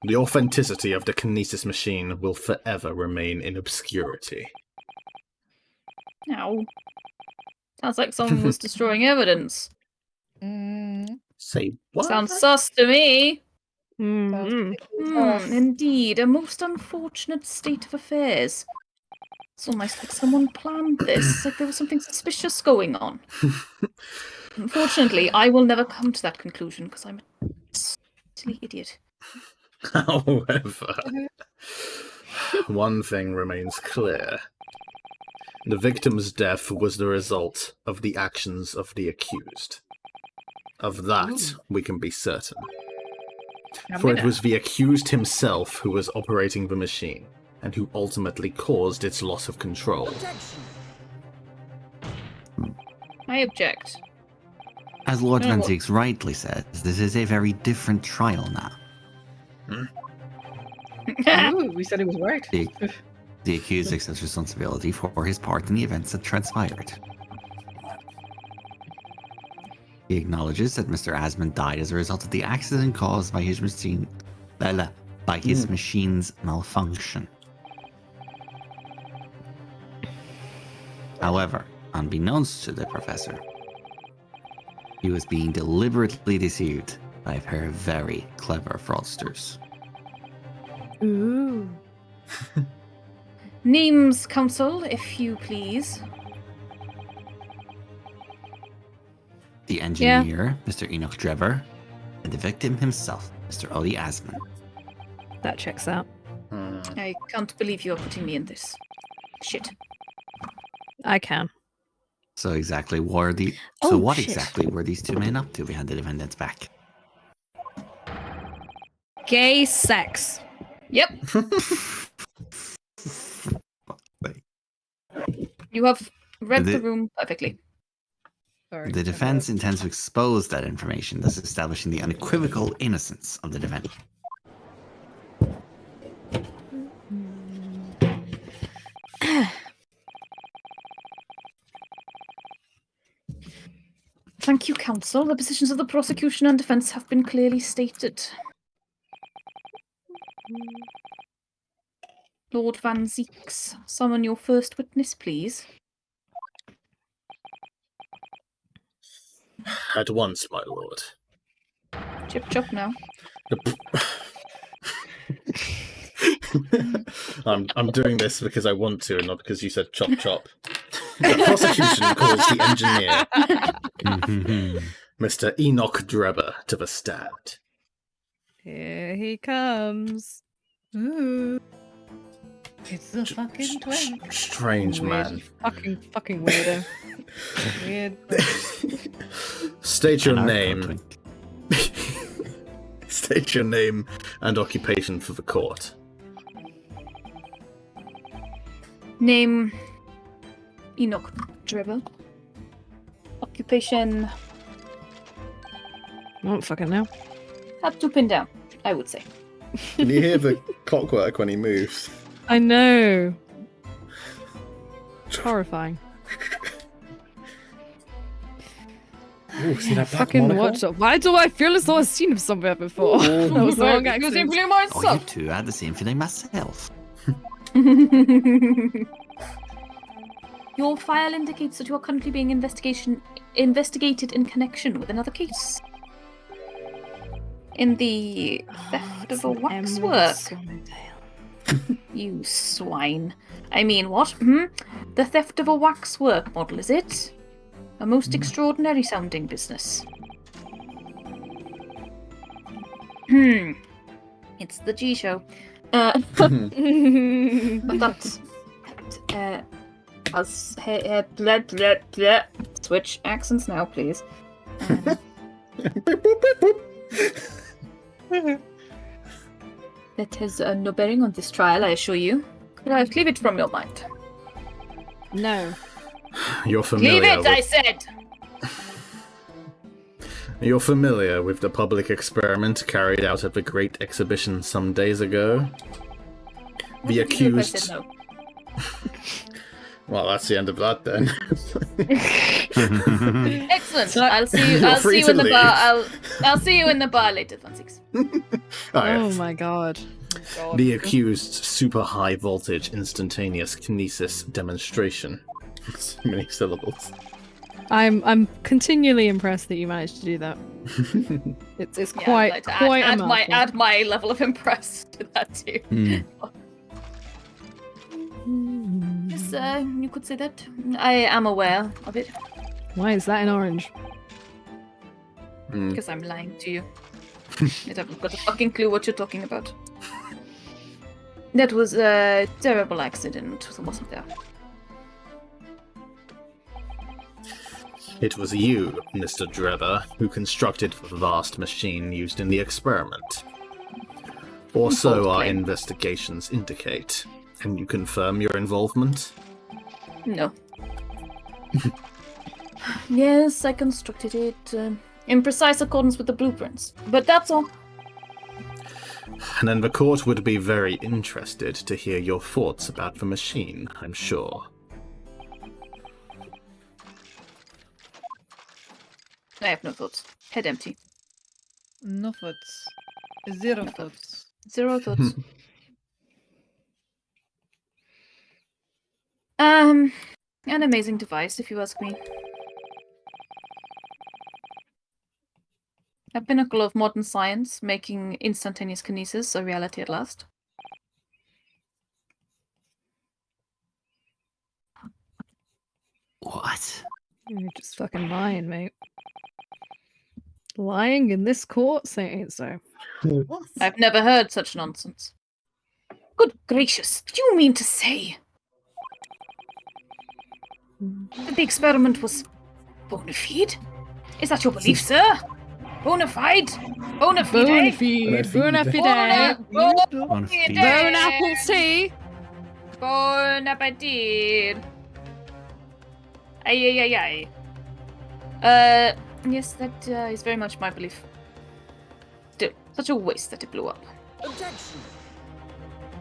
the authenticity of the kinesis machine will forever remain in obscurity. Ow. Sounds like someone was destroying evidence. Say what? Sounds sus to me. Mm-hmm. Indeed, a most unfortunate state of affairs. It's almost like someone planned this, like there was something suspicious going on. Unfortunately, I will never come to that conclusion because I'm a silly idiot. However, one thing remains clear. The victim's death was the result of the actions of the accused. Of that, we can be certain. For it was the accused himself who was operating the machine, and who ultimately caused its loss of control. I object. As Lord No, Van what- Zieks rightly says, this is a very different trial now. Ooh, we said he was right. The accused accepts responsibility for his part in the events that transpired. He acknowledges that Mr. Asmund died as a result of the accident caused by his machine's malfunction. However, unbeknownst to the professor, he was being deliberately deceived by a pair of very clever fraudsters. Ooh. Names, counsel, if you please. The engineer, Mr. Enoch Drebber, and the victim himself, Mr. Oli Asman. That checks out. I can't believe you are putting me in this. Shit. I can. So exactly what shit. exactly were these two men up to behind the defendant's back? Gay sex. Yep. You have read the room perfectly. Sorry. The defense intends to expose that information, thus establishing the unequivocal innocence of the defendant. Thank you, counsel. The positions of the prosecution and defense have been clearly stated. Lord Van Zieks, summon your first witness, please. At once, my lord. Chip chop now. I'm doing this because I want to, and not because you said chop chop. The prosecution calls the engineer, Mr. Enoch Drebber, to the stand. Here he comes. Ooh. It's the fucking twink. Strange man. Fucking weirdo. Weird. State your Anarcho name. twink. State your name and occupation for the court. Name Enoch Dribble. Occupation I don't fucking know. hard to pin down, I would say. Can you hear the clockwork when he moves? I know. It's horrifying. Ooh, see that black Fucking monocle? watch. Why do I feel as though I've seen him somewhere before? That was the wrong accent. Oh, you myself. too. I had the same feeling myself. Your file indicates that you are currently being investigated in connection with another case. In the theft of a waxwork. You swine. I mean, what? The theft of a waxwork model, is it? A most extraordinary sounding business. It's the G show. But that. Switch accents now, please. That has no bearing on this trial, I assure you. Could I cleave it from your mind? No. You're familiar. Leave it, with... I said! You're familiar with the public experiment carried out at the Great Exhibition some days ago? The What would you do if I accused. said no? Well, that's the end of that then. Excellent. So- I'll see you. You're I'll free see you to in the leave. bar. I'll see you in the bar later, Francis. Oh my god. The accused super high voltage instantaneous kinesis demonstration. So many syllables. I'm continually impressed that you managed to do that. It's Yeah, quite I'd like to quite a add mouthful. add my level of impressed to that too. Yes, you could say that. I am aware of it Why is that in orange? because I'm lying to you. I haven't got a fucking clue what you're talking about. That was a terrible accident, wasn't there? It was you, Mr. Drebber, who constructed the vast machine used in the experiment. Or so Bold our claim. investigations indicate. Can you confirm your involvement? No. Yes, I constructed it in precise accordance with the blueprints. But that's all. And then the court would be very interested to hear your thoughts about the machine, I'm sure. I have no thoughts. Head empty. No thoughts. Zero thoughts. Zero thoughts. An amazing device, if you ask me. A pinnacle of modern science, making instantaneous kinesis a reality at last. What? You're just fucking lying, mate. Lying in this court? Say it ain't so. I've never heard such nonsense. Good gracious, do you mean to say that the experiment was bona fide? Is that your belief, sir? Bona fide? Bona fide? Bona fide. Bona fide. Bona fide. Bone apple tea. Bon appetit. Ay. Yes, that is very much my belief. Still, such a waste that it blew up. Objection!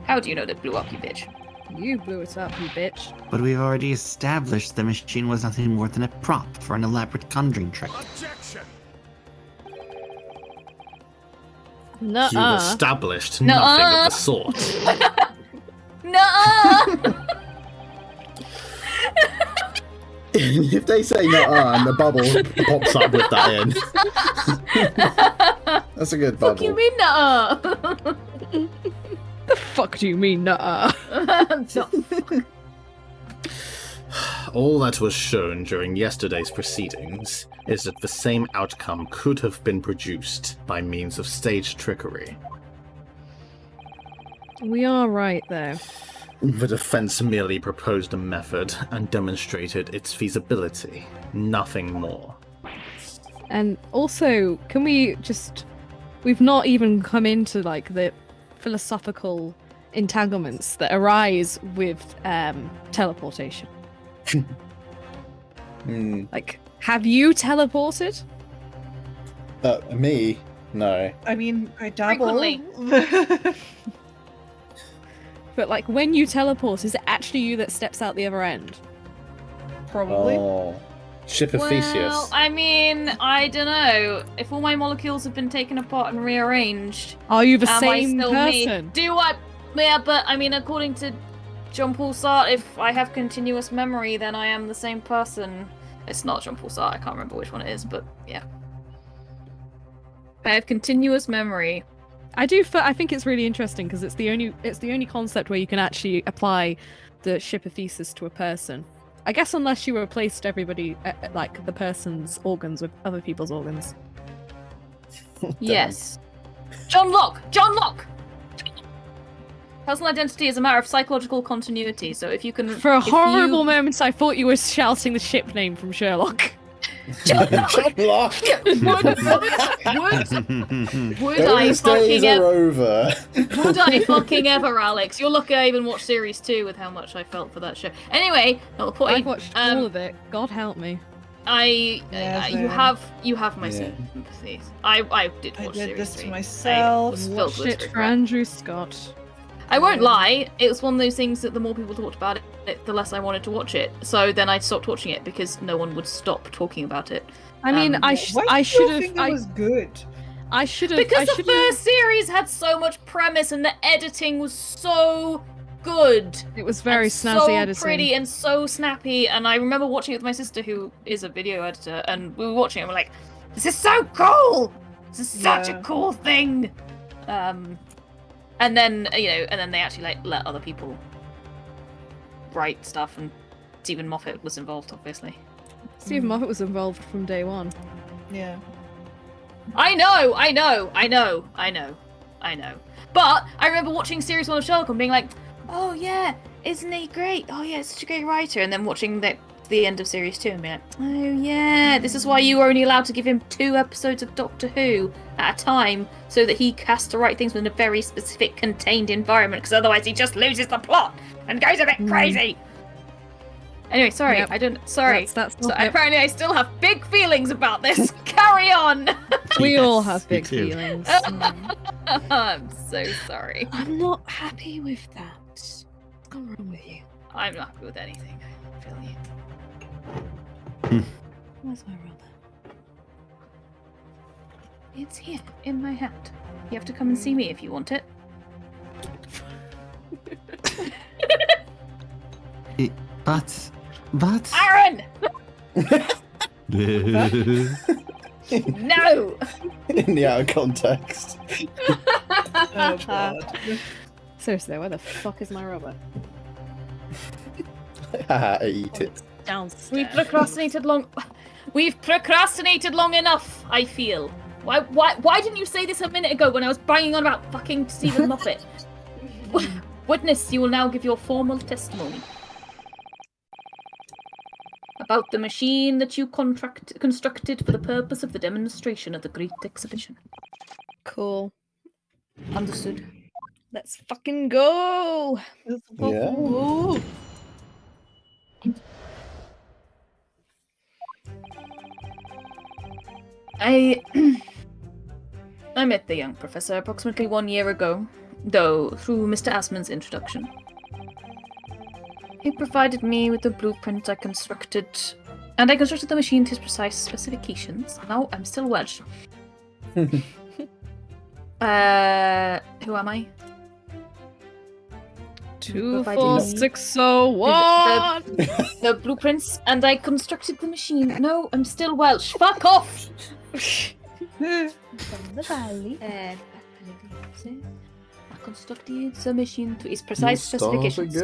How do you know that it blew up, you bitch? You blew it up, you bitch. But we've already established the machine was nothing more than a prop for an elaborate conjuring trick. Objection! You've Nuh-uh. established Nuh-uh. nothing of the sort. No. If they say nuh-uh and the bubble pops up with that in. That's a good bubble. Fuck you mean no? The fuck do you mean, nuh-uh? All that was shown during yesterday's proceedings is that the same outcome could have been produced by means of staged trickery. We are right, though. The defense merely proposed a method and demonstrated its feasibility. Nothing more. And also, can we just... We've not even come into, like, the philosophical entanglements that arise with teleportation. Like, have you teleported? Me? No. I mean, I dabble. Frequently. But, like, when you teleport, is it actually you that steps out the other end? Probably. Oh. Ship of Theseus. Well, I mean, I don't know. If all my molecules have been taken apart and rearranged, Are you the am I same still person? me? Do I? Yeah, but I mean, according to Jean-Paul Sartre, if I have continuous memory, then I am the same person. It's not Jean-Paul Sartre. I can't remember which one it is, but yeah. I have continuous memory. I think it's really interesting because it's the only concept where you can actually apply the ship of Theseus to a person. I guess unless you replaced everybody, like the person's organs with other people's organs. Yes. John Locke! John Locke! Personal identity is a matter of psychological continuity, so if you can... For a if horrible you... moment, I thought you were shouting the ship name from Sherlock. John Locke! Would I Those fucking days are ever... over. Would I fucking ever, Alex? You're lucky I even watched series 2 with how much I felt for that show. Anyway, not the point. I watched all of it. God help me. Yeah, you have my Yeah. sympathies. I did I watch did series this to 3. myself. I was filled Watched with it for regret. Andrew Scott. I won't lie, it was one of those things that the more people talked about it, the less I wanted to watch it. So then I stopped watching it because no one would stop talking about it. I mean, Um, I Why should do you think have. it was good? I should have. Because the first series had so much premise and the editing was so good. It was very and snazzy so editing. pretty and so snappy. And I remember watching it with my sister, who is a video editor, and we were watching it and we're like, this is so cool! This is such a Yeah. cool thing! And then, and then they actually let other people write stuff, and Stephen Moffat was involved, obviously. Stephen Moffat was involved from day one. Yeah. I know. But I remember watching series 1 of Sherlock and being like, oh yeah, isn't he great? Oh yeah, such a great writer. And then watching the end of series 2 and being like, oh yeah, this is why you were only allowed to give him 2 episodes of Doctor Who at a time, so that he has to write things within a very specific contained environment, because otherwise he just loses the plot and goes a bit crazy. Anyway, sorry, Yep. I don't. Sorry. That's So not it. apparently, I still have big feelings about this. Carry on. We all Yes, have me big too. feelings. I'm so sorry. I'm not happy with that. What's going wrong with you? I'm not happy with anything. I feel you. Where's my rubber? It's here in my hand. You have to come and see me if you want it. But Aaron! No! In the out of context. Oh god. Seriously, where the fuck is my rubber? Haha, eat it. Downstairs. We've procrastinated long enough, I feel. Why didn't you say this a minute ago when I was banging on about fucking Stephen Moffat? Witness, you will now give your formal testimony about the machine that you constructed for the purpose of the demonstration of the Great Exhibition. Cool. Understood. Let's fucking go! Yeah. Ooh. I met the young professor approximately 1 year ago, though through Mr. Asman's introduction. He provided me with the blueprint I constructed the machine to his precise specifications. Now I'm still Welsh. Who am I? 24601. The blueprints, and I constructed the machine. No, I'm still Welsh. Fuck off! From the valley. I constructed the machine to its precise specifications.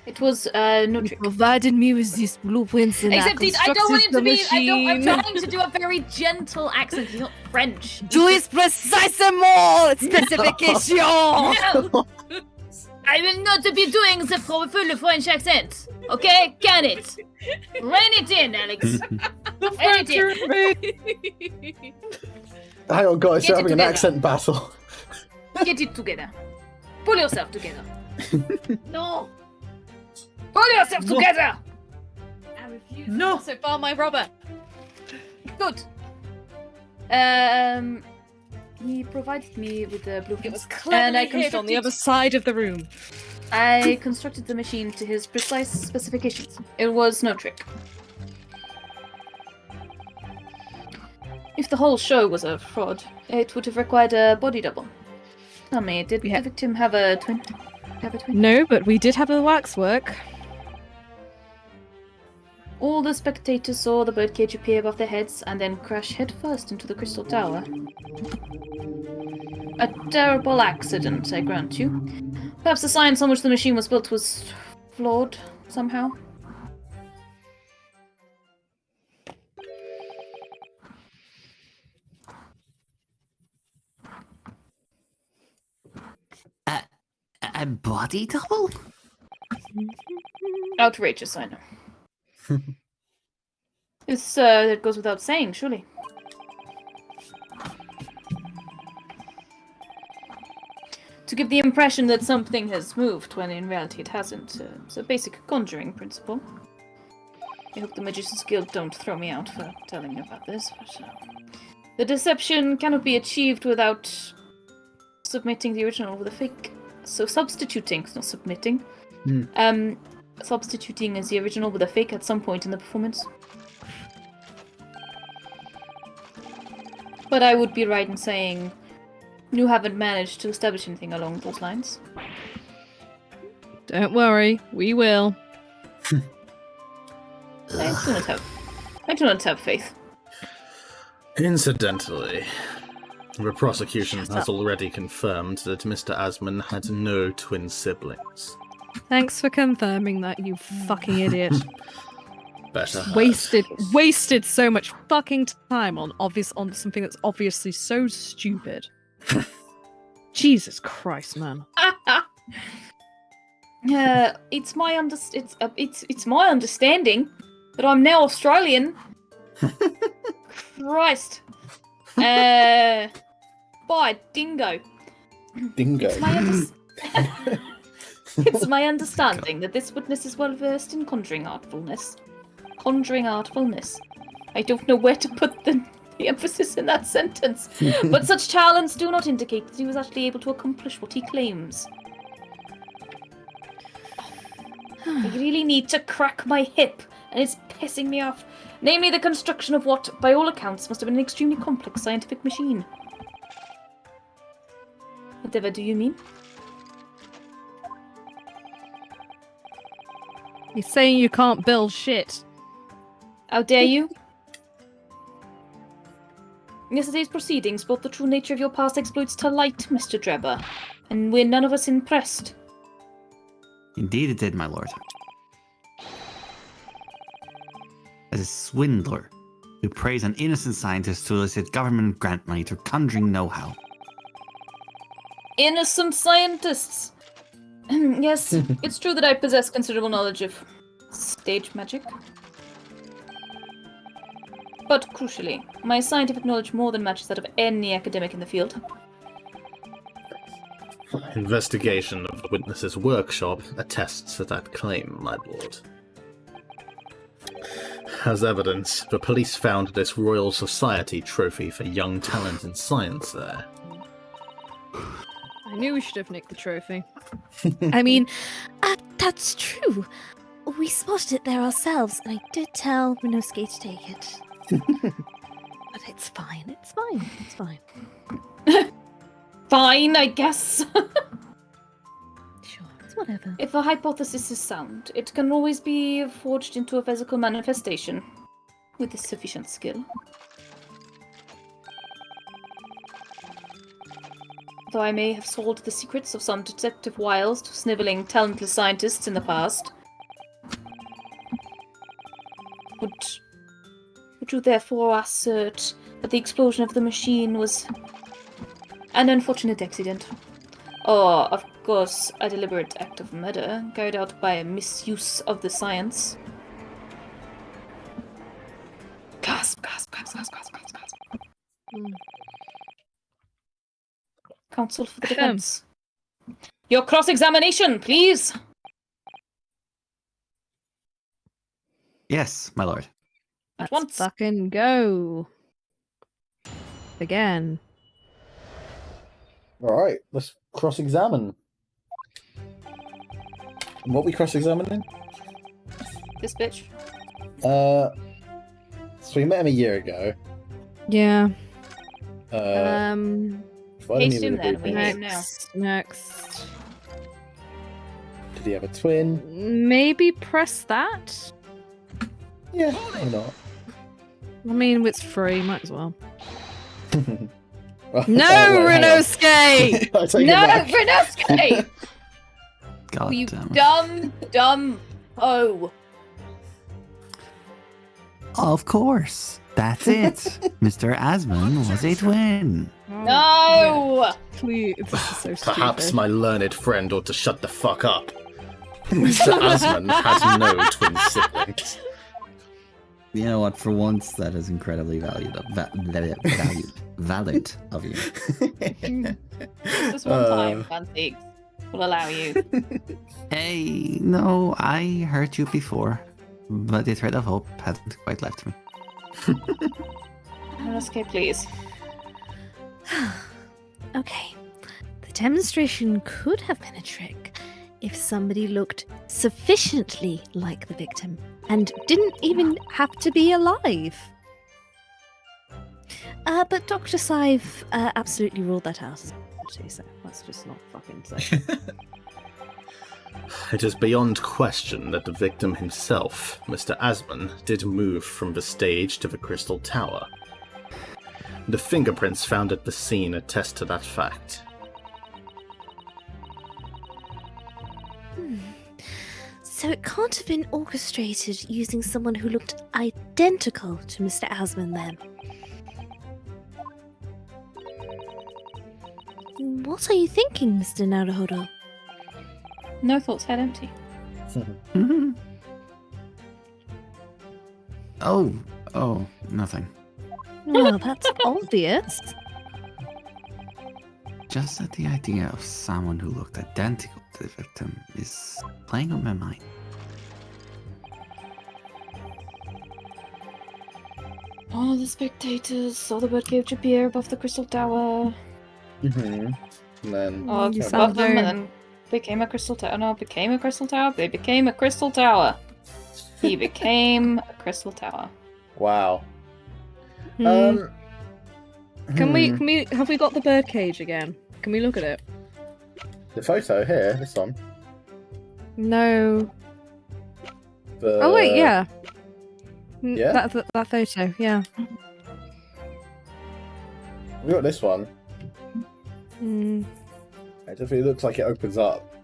It was no trick. Provided me with these blueprints and Except I don't want him to be. I'm machine. trying to do a very gentle accent. He's not French. Do it precisement specification. No. I will not be doing the full French accent. Okay? Can it? Rein it in, Alex. Rein it in. Hang on, guys, Get we're it having an together. accent battle. Get it together. Pull yourself together. No! Pull yourself No. together. I refuse. No. So far, my Robert. Good. He provided me with the blueprint. It was And I cleverly hid on the constructed- other side of the room. I constructed the machine to his precise specifications. It was no trick. If the whole show was a fraud, it would have required a body double. Tell me, did the victim have a twin? No, but we did have a waxwork. All the spectators saw the birdcage appear above their heads and then crash headfirst into the crystal tower. A terrible accident, I grant you. Perhaps the science on which the machine was built was flawed somehow. A body double? Outrageous, I know. This it goes without saying, surely. To give the impression that something has moved when in reality it hasn't. It's a basic conjuring principle. I hope the Magician's Guild don't throw me out for telling you about this, but the deception cannot be achieved without submitting the original with a fake. So substituting, not submitting. Substituting as the original with a fake at some point in the performance. But I would be right in saying you haven't managed to establish anything along those lines. Don't worry, we will. I do not have faith. Incidentally, the prosecution has already confirmed that Mr. Asman had no twin siblings. Thanks for confirming that, you fucking idiot. Better have. Wasted so much fucking time on something that's obviously so stupid. Jesus Christ, man. It's my understanding that I'm now Australian. Christ. By dingo. Dingo. It's my understanding that this witness is well versed in conjuring artfulness. I don't know where to put the emphasis in that sentence, but such talents do not indicate that he was actually able to accomplish what he claims. I really need to crack my hip, and it's pissing me off. Namely, the construction of what, by all accounts, must have been an extremely complex scientific machine. Whatever do you mean? He's saying you can't build shit. How dare you? Yesterday's proceedings brought the true nature of your past exploits to light, Mr. Drebber, and we're none of us impressed. Indeed it did, my lord. As a swindler who preys on innocent scientists to elicit government grant money through conjuring know-how. Innocent scientists! Yes, it's true that I possess considerable knowledge of stage magic. But crucially, my scientific knowledge more than matches that of any academic in the field. Investigation of the witness's workshop attests to that claim, my lord. As evidence, the police found this Royal Society trophy for young talent in science there. I knew we should have nicked the trophy. I mean, that's true. We spotted it there ourselves, and I did tell Rinosuke to take it. But it's fine, it's fine. Fine, I guess. Sure, it's whatever. If a hypothesis is sound, it can always be forged into a physical manifestation with sufficient skill. Though I may have sold the secrets of some deceptive wiles to snivelling, talentless scientists in the past, would you therefore assert that the explosion of the machine was an unfortunate accident? Or, of course, a deliberate act of murder carried out by a misuse of the science. Gasp, gasp, gasp, gasp, gasp, gasp, gasp. Counsel for the defense. Your cross-examination, please! Yes, my lord. At Let's once. fucking go. Again. All right, let's cross-examine. And what we cross-examining? This bitch. So we met him a year ago. Yeah. Provide Haste me him with a then, brief we on hate it. him now. Next. Did he have a twin? Maybe press that? Yeah, why not? I mean, it's free, might as well. Well, No, oh, wait, hang on. Renosuke! I take it No, back. Renosuke! God You damn it. dumb. Oh. Of course. That's it. Mr. Asmund was a twin. No! Please, this is so stupid. Perhaps my learned friend ought to shut the fuck up. Mr. Asmund has no twin siblings. You know what? For once, that is incredibly valid of you. Just one time, Fancy. We'll allow you. Hey, no, I hurt you before, but the thread of hope hasn't quite left me. Renosuke, please. Okay. The demonstration could have been a trick if somebody looked sufficiently like the victim and didn't even have to be alive. But Dr. Sive absolutely ruled that out. So let's just not fucking say. It is beyond question that the victim himself, Mr. Asmund, did move from the stage to the Crystal Tower. The fingerprints found at the scene attest to that fact. So it can't have been orchestrated using someone who looked identical to Mr. Asmund then. What are you thinking, Mr. Naruhodo? No thoughts, head empty. Mhm. Oh, nothing. Well, that's obvious. Just that the idea of someone who looked identical to the victim is playing on my mind. All the spectators saw the birdcage appear above the Crystal Tower. Mm-hmm. And then... Or You above sound them, very- and then became a Crystal Tower. No, became a Crystal Tower. They became a Crystal Tower. He became a Crystal Tower. Wow. Can hmm. we have we got the birdcage again? Can we look at it? The photo here, this one. No. The... Oh wait, yeah. Yeah? That photo, yeah. We got this one. Mm. It definitely looks like it opens up.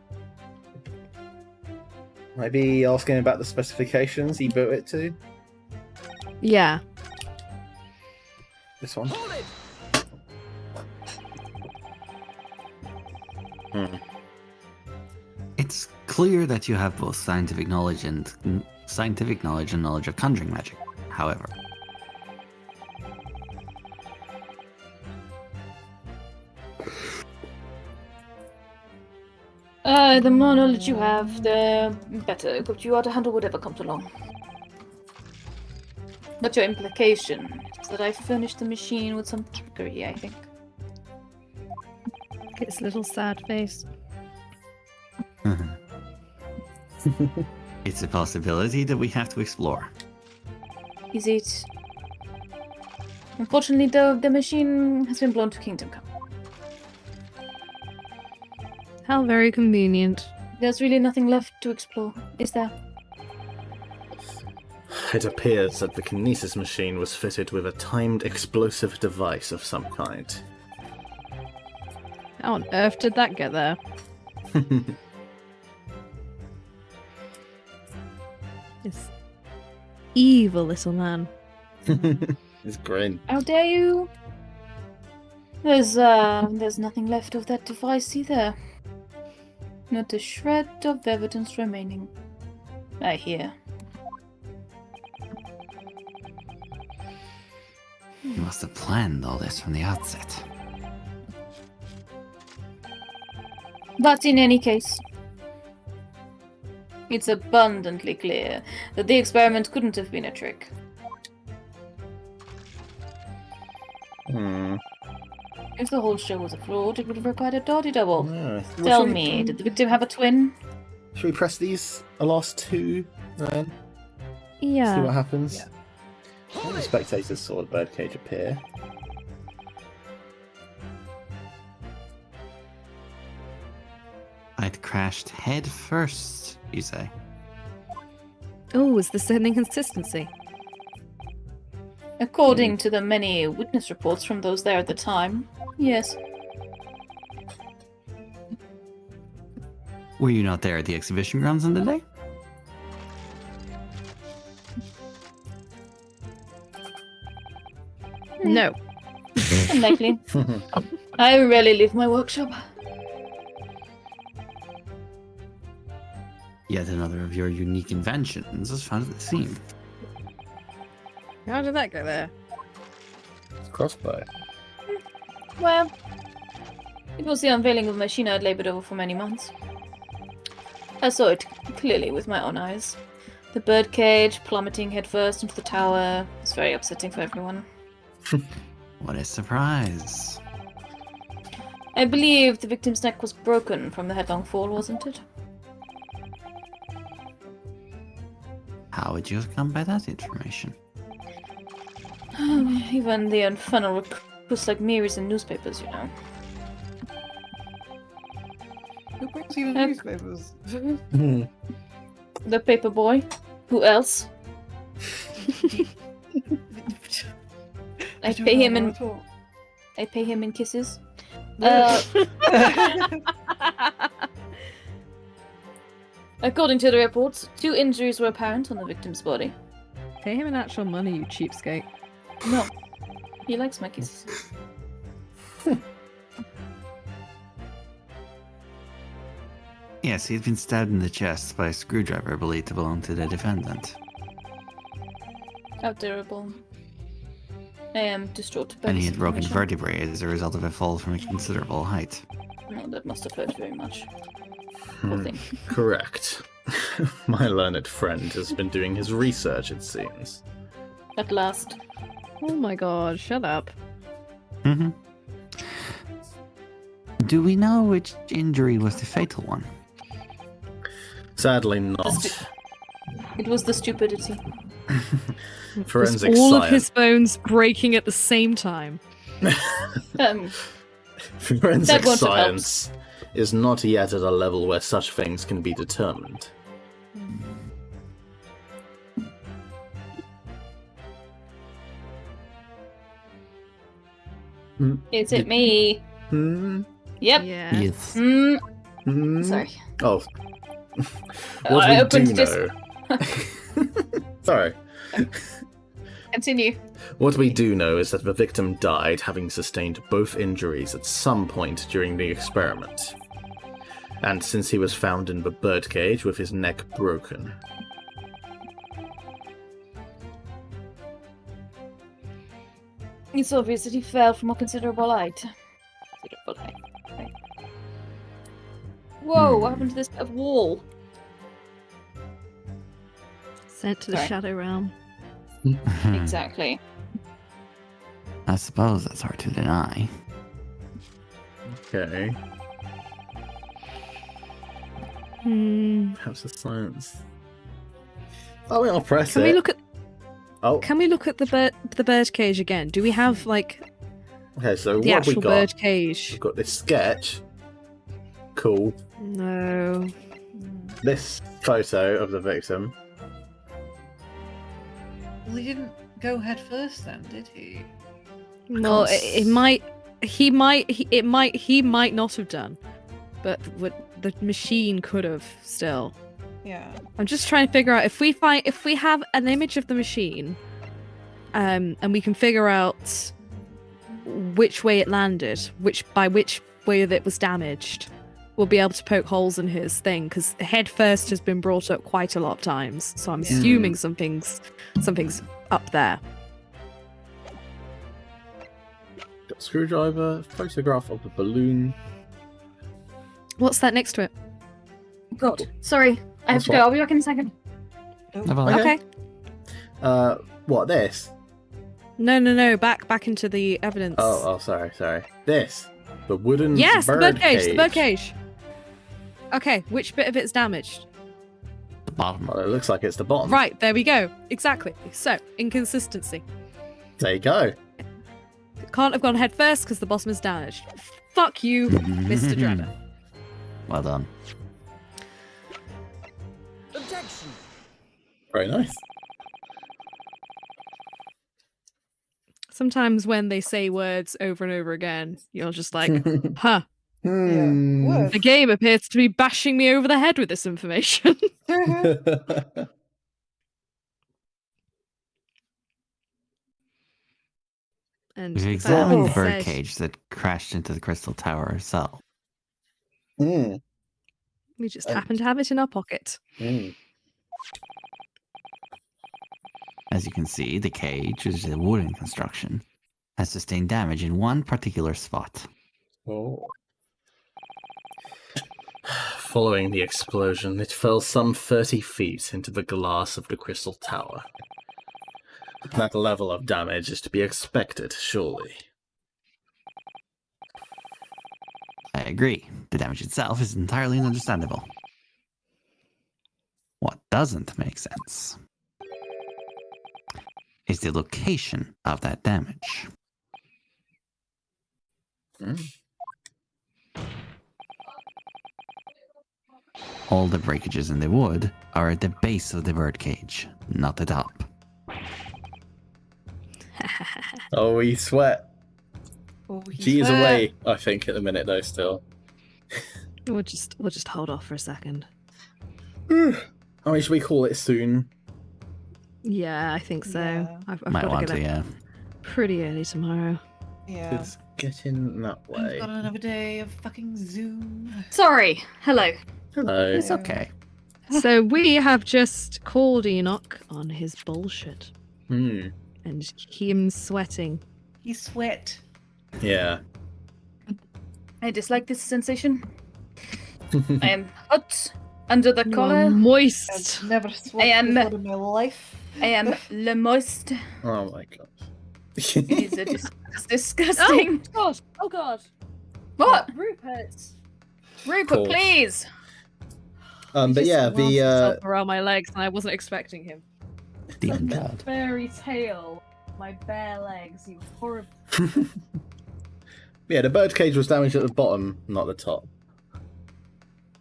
Maybe asking about the specifications he built it to. Yeah. This one. It's clear that you have both scientific knowledge and knowledge of conjuring magic. However, The more knowledge you have, the better equipped you are to handle whatever comes along. But your implication is that I furnished the machine with some trickery, I think. Its little sad face. it's a possibility that we have to explore. Is it? Unfortunately, the machine has been blown to Kingdom Come. How very convenient. There's really nothing left to explore, is there? It appears that the kinesis machine was fitted with a timed explosive device of some kind. How on earth did that get there? This evil little man. His grin. How dare you? There's nothing left of that device either. Not a shred of evidence remaining. I hear. You must have planned all this from the outset. But in any case, it's abundantly clear that the experiment couldn't have been a trick. If the whole show was a fraud, it would have required a dotty double. Yeah. Tell me, did the victim have a twin? Should we press these last two, then? See what Yeah. happens? All the spectators saw the birdcage appear. I'd crashed head first, you say? Oh, is this an inconsistency? According to the many witness reports from those there at the time, yes. Were you not there at the exhibition grounds on the day? No. Unlikely. I rarely leave my workshop. Yet another of your unique inventions was found at the scene. How did that go there? Crossbow. Well, it was the unveiling of a machine I'd labored over for many months. I saw it clearly with my own eyes. The birdcage plummeting headfirst into the tower was very upsetting for everyone. What a surprise. I believe the victim's neck was broken from the headlong fall, wasn't it? How would you have come by that information? Even the infernal recluse like me reads in newspapers, you know. Who brings you the newspapers? The paper boy. Who else? I don't pay know him in at all. I pay him in kisses. According to the reports, 2 injuries were apparent on the victim's body. Pay him in actual money, you cheapskate. No, he likes my kisses. Yes, he had been stabbed in the chest by a screwdriver believed to belong to the defendant. How terrible. I am distraught by And he this had broken information. vertebrae as a result of a fall from a considerable height. No, that must have hurt very much. Hmm. Poor thing. Correct. My learned friend has been doing his research, it seems. At last. Oh my god, shut up. Mm-hmm. Do we know which injury was the fatal one? Sadly not. It was the stupidity. Forensic Was all science. of his bones breaking at the same time. Forensic That won't have science is not yet at a level where such things can be determined. Is it me? Hmm? Yep. Yeah. Yes. Hmm? Sorry. Oh. What I we opened do this- know... Sorry. Continue. What we do know is that the victim died having sustained both injuries at some point during the experiment. And since he was found in the birdcage with his neck broken. It's obvious that he fell from a considerable height. Right. Whoa, what happened to this bit of wall? Sent to the Sorry. Shadow Realm. Exactly. I suppose that's hard to deny. Okay. Perhaps the science. Oh, I'll press Can it. we look at Oh, Can we look at the bird cage again? Do we have like okay, so the what have we actual got? bird cage? We've got this sketch. Cool. No. This photo of the victim. Well, he didn't go head first then, did he? Well, it might. He might not have done, but the machine could have still. Yeah. I'm just trying to figure out if we have an image of the machine, and we can figure out which way it landed, which way that it was damaged. will be able to poke holes in his thing, because head first has been brought up quite a lot of times. So I'm assuming something's up there. Got a screwdriver, photograph of the balloon. What's that next to it? God, sorry. I have to go. I'll be back in a second. Okay. What, this? No. Back into the evidence. Oh, sorry. This. The wooden Yes, bird the bird cage. cage. The bird cage. Okay, which bit of it's damaged? The bottom. Well, it looks like it's the bottom. Right, there we go. Exactly. So, inconsistency. There you go. Can't have gone head first because the bottom is damaged. Fuck you, Mr. Dredder. Well done. Objection. Very nice. Sometimes when they say words over and over again, you're just like, huh. Yeah. The game appears to be bashing me over the head with this information. And We've the examined the fact bird said- cage that crashed into the crystal tower itself. We just happen to have it in our pocket. As you can see, the cage, which is a wooden construction, has sustained damage in one particular spot. Oh. Following the explosion, it fell some 30 feet into the glass of the crystal tower. That level of damage is to be expected, surely. I agree. The damage itself is entirely understandable. What doesn't make sense is the location of that damage. All the breakages in the wood are at the base of the birdcage, not the top. Oh, we sweat. Oh, G is away, I think, at the minute, though, still. We'll just hold off for a second. I mean, should we call it soon? Yeah, I think so. Yeah. I've Might got want to to, get up yeah. pretty early tomorrow. Yeah. It's getting that I've way. got another day of fucking Zoom. Sorry. Hello. Hello. It's okay. So we have just called Enoch on his bullshit. Hmm. And him sweating. He sweat. Yeah. I dislike this sensation. I am hot under the You are collar. moist. I've never I sweat am- before in my life. I am le moist. Oh my god. It is it's disgusting. God! Oh God! What? Rupert! Rupert, Course. please. But yeah, the around my legs, and I wasn't expecting him. Demon God. Fairy tail, my bare legs. You horrible. yeah, the bird cage was damaged at the bottom, not the top.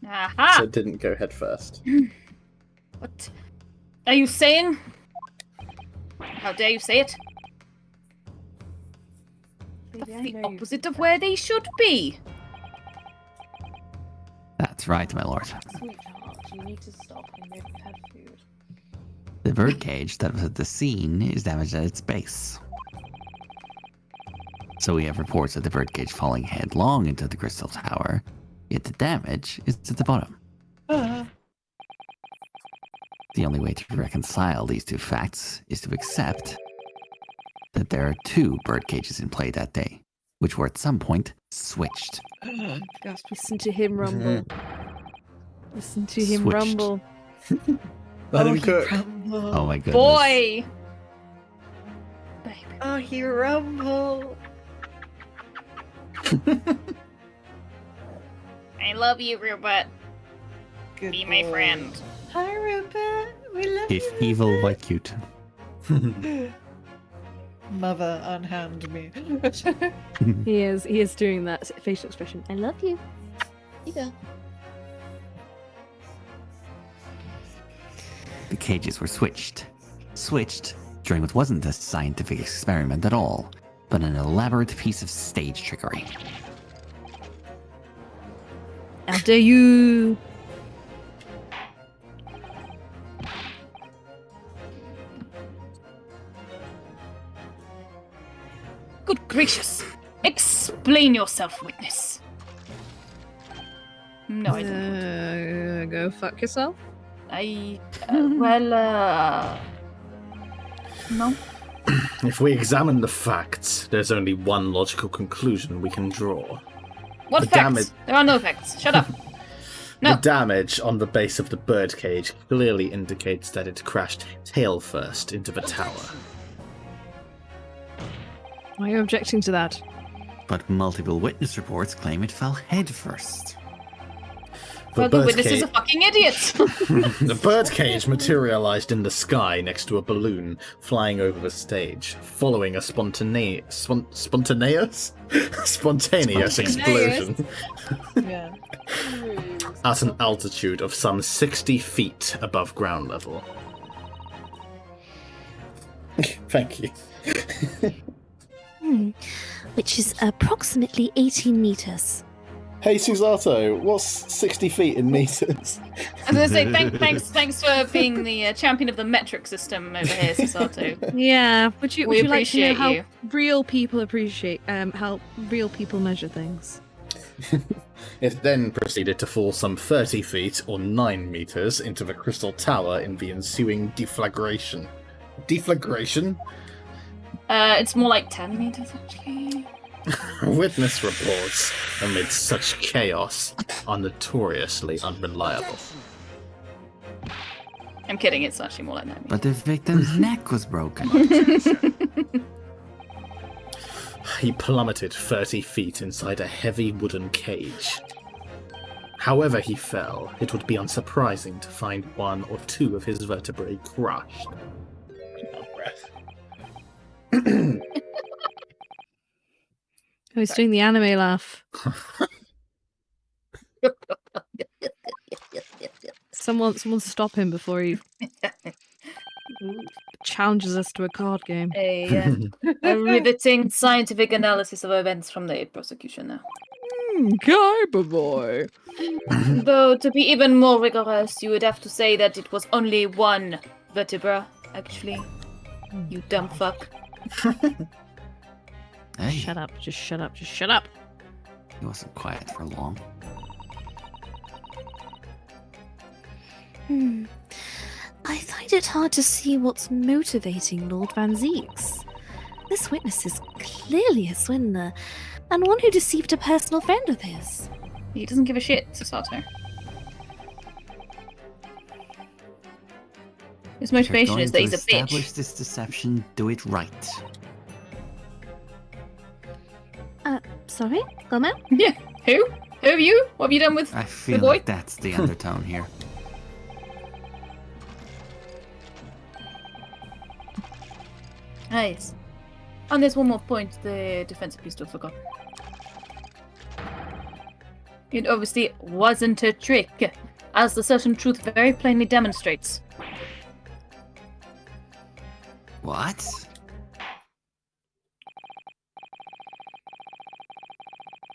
Aha! So it didn't go head first. What are you saying? How dare you say it? That's the opposite of where they should be. That's right, my lord. Sweetheart, you need to stop and make pet food. The birdcage that was at the scene is damaged at its base. So we have reports of the birdcage falling headlong into the crystal tower, yet the damage is at the bottom. The only way to reconcile these two facts is to accept that there are two birdcages in play that day, which were at some point switched. Gasp. Listen to him rumble. Listen to him Switched. rumble. Let him he cook. rumble. Oh my goodness. Boy! Baby. Oh, he rumble. I love you, Rupert. Good Be my boy. friend. Hi, Rupert. We love If you. evil but cute. Mother, unhand me. He is doing that facial expression. I love you. You go. The cages were switched. Switched during what wasn't a scientific experiment at all, but an elaborate piece of stage trickery. How dare you? Good gracious. Explain yourself, witness. No, I don't. Go fuck yourself. No. If we examine the facts, there's only one logical conclusion we can draw. What The facts? damage- There are no facts. Shut up. No. The damage on the base of the birdcage clearly indicates that it crashed tail first into the tower. Why are you objecting to that? But multiple witness reports claim it fell head first. Well, the witness is a fucking idiot. The birdcage materialized in the sky next to a balloon flying over the stage, following a spontaneous explosion Yeah. at an altitude of some 60 feet above ground level. Thank you. Which is approximately 18 meters. Hey, Susato, what's 60 feet in meters? I was going to say, thanks for being the champion of the metric system over here, Sasato. Yeah. Would you like to know appreciate how you. real people appreciate how real people measure things? It then proceeded to fall some 30 feet or 9 meters into the crystal tower in the ensuing deflagration. Deflagration? It's more like 10 meters, actually. Witness reports amid such chaos are notoriously unreliable. I'm kidding, it's actually more like 9 meters. But the victim's neck was broken. He plummeted 30 feet inside a heavy wooden cage. However he fell, it would be unsurprising to find one or two of his vertebrae crushed. Oh, he's doing the anime laugh. Someone stop him before he challenges us to a card game. A riveting scientific analysis of events from the prosecution now. Kaiba boy. Though, to be even more rigorous, you would have to say that it was only one vertebra, actually. You dumb fuck. Hey, Shut up, just shut up, just shut up. he wasn't quiet for long. I find it hard to see what's motivating Lord Van Zeeks. This witness is clearly a swindler, and one who deceived a personal friend of his. He doesn't give a shit, Sasato. His motivation is that he's a If you're going to bitch. establish this deception, do it right. Sorry? Comment? Yeah. Who? Who are you? What have you done with I the feel boy? like that's the undertone here. Nice. And there's one more point the defense appears to have forgotten. It obviously wasn't a trick, as the certain truth very plainly demonstrates. What?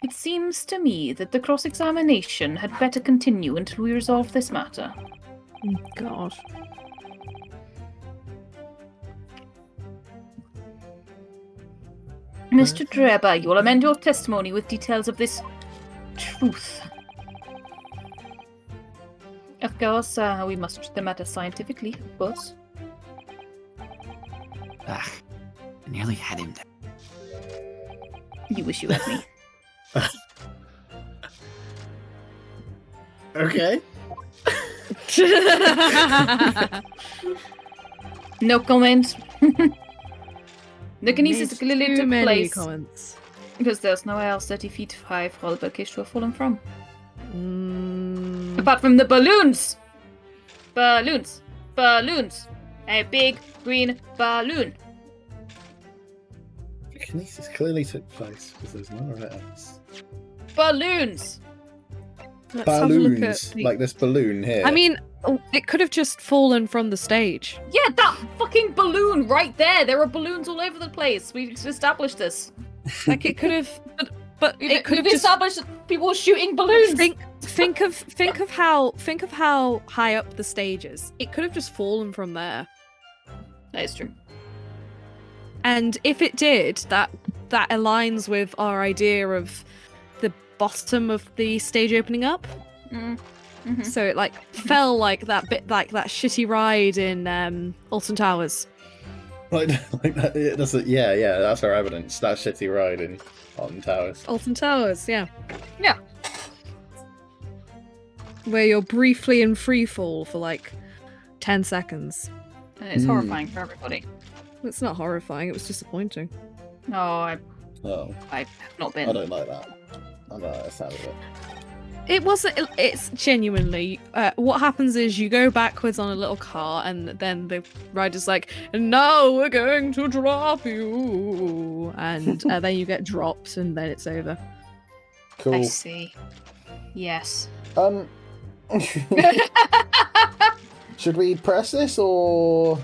It seems to me that the cross-examination had better continue until we resolve this matter. God. Mr. Drebber, you will amend your testimony with details of this truth. Of course, we must treat the matter scientifically, of course. Ugh, I nearly had him there. You wish you had me. Okay. No comment. The kinesis clearly Too took many place comments. because there's nowhere else 30 feet high for the cage to have fallen from. Mm, Apart from the balloons! Balloons! Balloons! A big green balloon. Kinesis clearly took place because there's nowhere else. Balloons! let's have a look at Balloons, the- like this balloon here. I mean, it could have just fallen from the stage. Yeah, that fucking balloon right there! There are balloons all over the place. We established this. Like it could have, but it could have We've just. established that people were shooting balloons. Think of how high up the stage is. It could have just fallen from there. That is true. And if it did, that aligns with our idea of the bottom of the stage opening up. Mm-hmm. So it like fell like that shitty ride in Alton Towers. Like that. Yeah, that's our evidence. That shitty ride in Alton Towers. Alton Towers, yeah. Yeah. Where you're briefly in free fall for like 10 seconds. And it's horrifying for everybody. It's not horrifying, it was disappointing. No, I Oh, have not been. I don't like that. I don't like the sound of it. It wasn't. It's genuinely. What happens is you go backwards on a little car, and then the rider's like, "And now we're going to drop you," and then you get dropped, and then it's over. Cool. I see. Yes. Should we press this or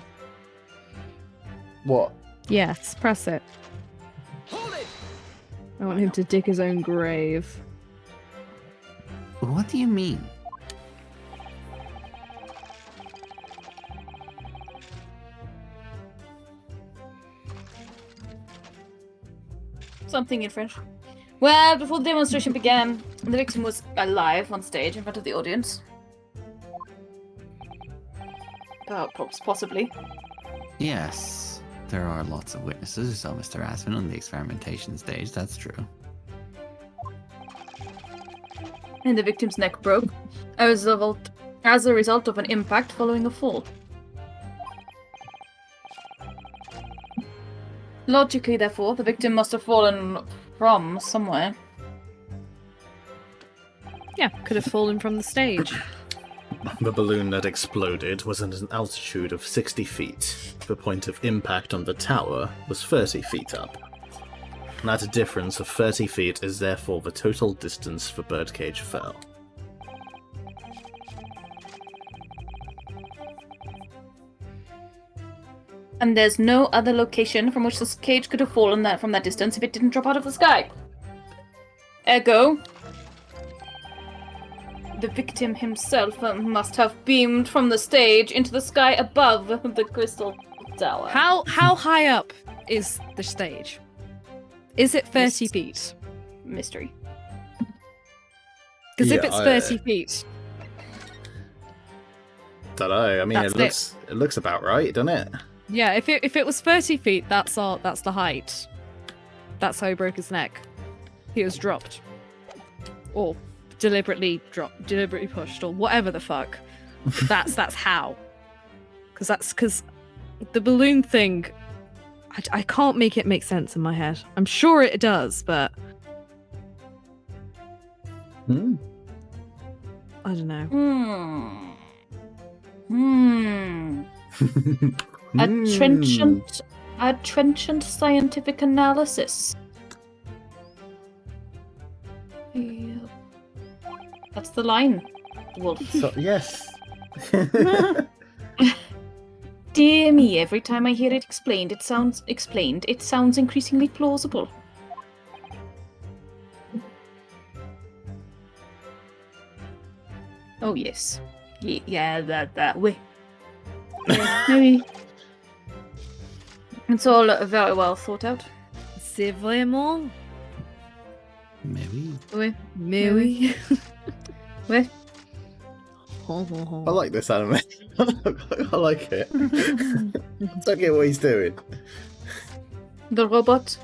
what? Yes, press it. I want him to dig his own grave. What do you mean? Something in French. Well, before the demonstration began, the victim was alive on stage in front of the audience. Possibly. Yes, there are lots of witnesses who saw Mr. Aspen on the experimentation stage, that's true. And the victim's neck broke as a result of an impact following a fall. Logically, therefore, the victim must have fallen from somewhere. Yeah, could have fallen from the stage. The balloon that exploded was at an altitude of 60 feet. The point of impact on the tower was 30 feet up. That difference of 30 feet is therefore the total distance the birdcage fell. And there's no other location from which this cage could have fallen from that distance if it didn't drop out of the sky. Ergo, the victim himself must have beamed from the stage into the sky above the crystal tower. How high up is the stage? Is it 30 feet? Mystery. Because if Yeah, it's 30 feet, Don't know. I mean, That's it looks about right, doesn't it? yeah. If it was 30 feet, that's the height. That's how he broke his neck. He was dropped, or deliberately pushed, or whatever the fuck. That's how. Because the balloon thing, I can't make it make sense in my head. I'm sure it does, but I don't know. A trenchant scientific analysis. Yeah. That's the line, Wolf. So, yes. Dear me, every time I hear it explained, it sounds increasingly plausible. Oh yes. Yeah, that way. Maybe. It's all very well thought out. C'est vraiment? Maybe. Oui. Maybe. Oui. I like this anime. I like it. Don't get what he's doing. The robot.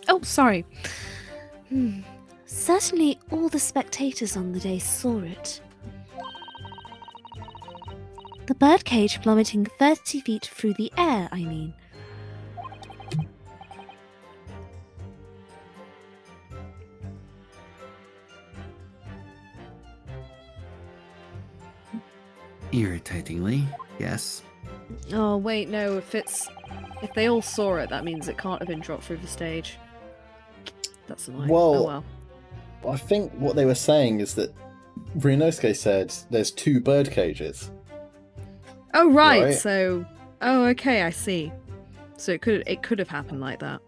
Oh, sorry. Certainly all the spectators on the day saw it. The birdcage plummeting 30 feet through the air, I mean. Irritatingly, yes. Oh, wait, no, if they all saw it, that means it can't have been dropped through the stage. That's annoying. Well, Oh well. I think what they were saying is that Ryunosuke said there's 2 bird cages. Oh right, Right. so oh okay, I see. So it could have happened like that.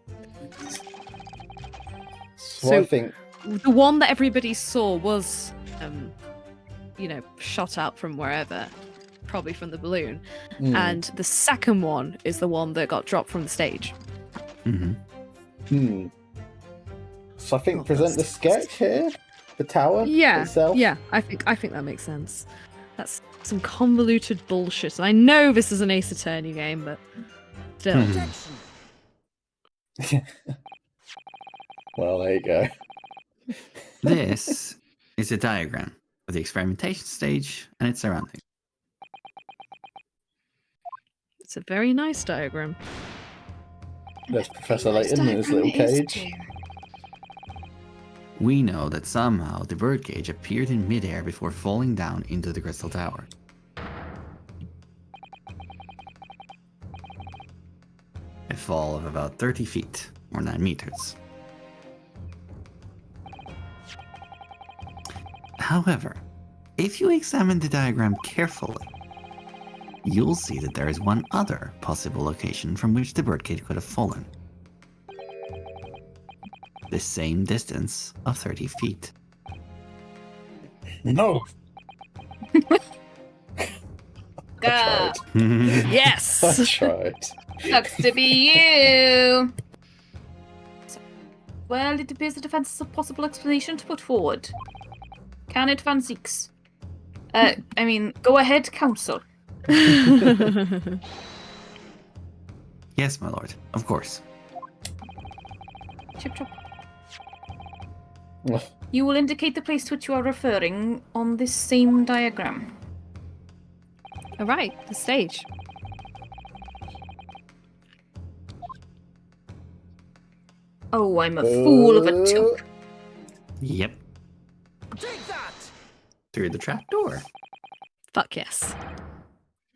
So I think The one that everybody saw was shot out from wherever. probably from the balloon, Mm. and the second one is the one that got dropped from the stage. So I think Oh, present the that's- sketch here, the tower itself. Yeah, I think that makes sense. That's some convoluted bullshit. And I know this is an Ace Attorney game, but still. Well, there you go. This is a diagram of the experimentation stage and its surroundings. It's a very nice diagram. There's Professor Layton in his little cage. We know that somehow the birdcage appeared in midair before falling down into the crystal tower. A fall of about 30 feet, or 9 meters. However, if you examine the diagram carefully, you'll see that there is one other possible location from which the birdcage could have fallen. The same distance of 30 feet. No. I tried. Yes! I tried. Sucks to be you. Well, it appears the defense is a possible explanation to put forward. Can it, Van Zieks? Go ahead, counsel. Yes, my lord, of course. Chip chop. You will indicate the place to which you are referring on this same diagram. Alright, the stage. Oh, I'm a fool of a took. Yep. Take that! Through the trapdoor. Fuck yes.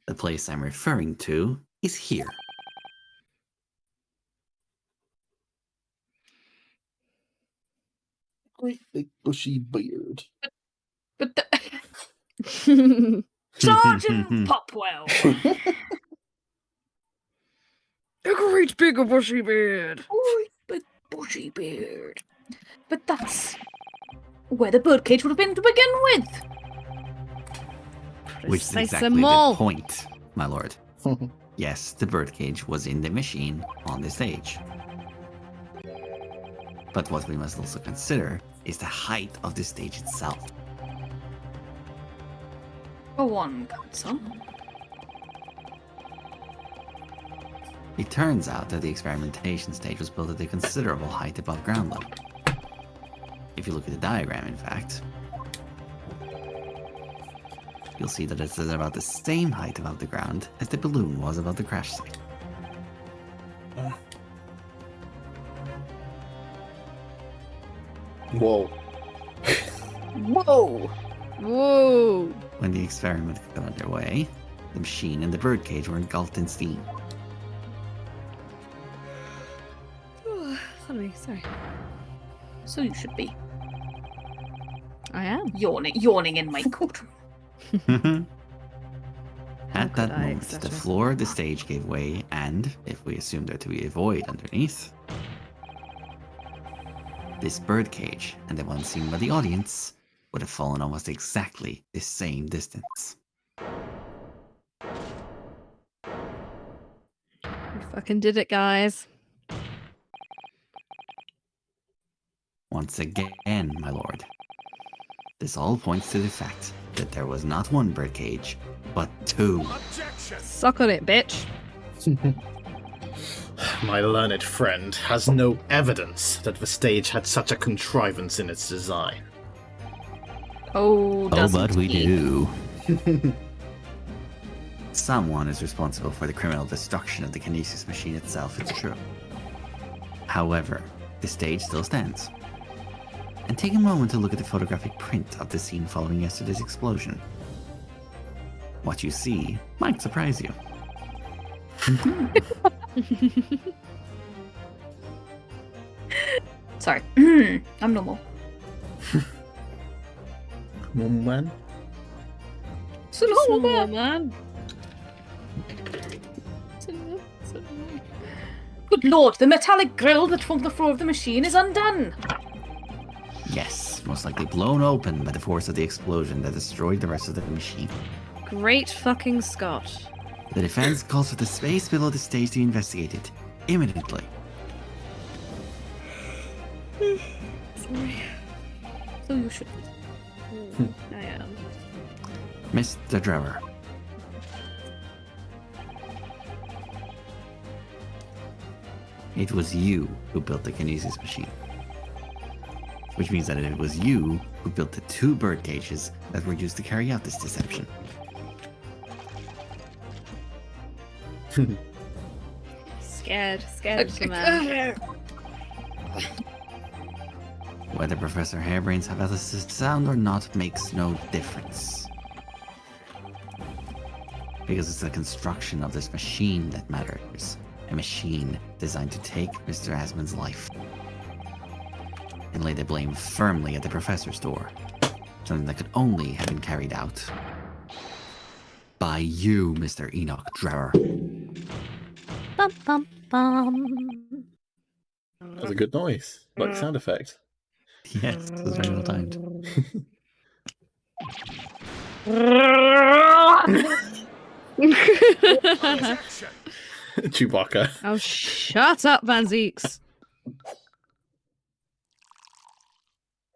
The place I'm referring to is here. Great big bushy beard. But the... Sergeant Popwell! A great big bushy beard. Oh, big bushy beard. But that's where the birdcage would have been to begin with. Which is Precise exactly and the more. point, my lord. Yes, the birdcage was in the machine on the stage. But what we must also consider is the height of the stage itself. Go on, counsel. It turns out that the experimentation stage was built at a considerable height above ground level. If you look at the diagram, in fact, you'll see that it's at about the same height above the ground as the balloon was above the crash site. Whoa. Whoa! Whoa. When the experiment got underway, the machine and the birdcage were engulfed in steam. Pardon me, sorry. So you should be I am. yawning in my courtroom. At could that I moment, accept the it? floor of the stage gave way, and, if we assume there to be a void underneath, this birdcage and the one seen by the audience would have fallen almost exactly the same distance. We fucking did it, guys. Once again, my lord, this all points to the fact that there was not one birdcage, but two. Objection! Suck on it, bitch. My learned friend has no evidence that the stage had such a contrivance in its design. Oh, Oh, doesn't but we he? do. Someone is responsible for the criminal destruction of the kinesis machine itself, it's true. However, the stage still stands. And take a moment to look at the photographic print of the scene following yesterday's explosion. What you see might surprise you. Sorry. I'm normal. Come on, man. So normal, Small man. man. Good lord, the metallic grill that formed the floor of the machine is undone. Yes, most likely blown open by the force of the explosion that destroyed the rest of the machine. Great fucking Scott. The defense calls for the space below the stage to be investigated imminently. Sorry. So you should. I am. Mr. Drewer. It was you who built the kinesis machine. Which means that it was you who built the 2 bird cages that were used to carry out this deception. Scared of the man. Whether Professor Hairbrain's hypothesis is sound or not makes no difference. Because it's the construction of this machine that matters. A machine designed to take Mr. Asmund's life. And lay the blame firmly at the professor's door. Something that could only have been carried out by you, Mr. Enoch Drewer. Bum bum bum. That was a good noise, like sound effect. Yes, it was very well timed. Objection. Chewbacca. Oh, shut up, Van Zeeks.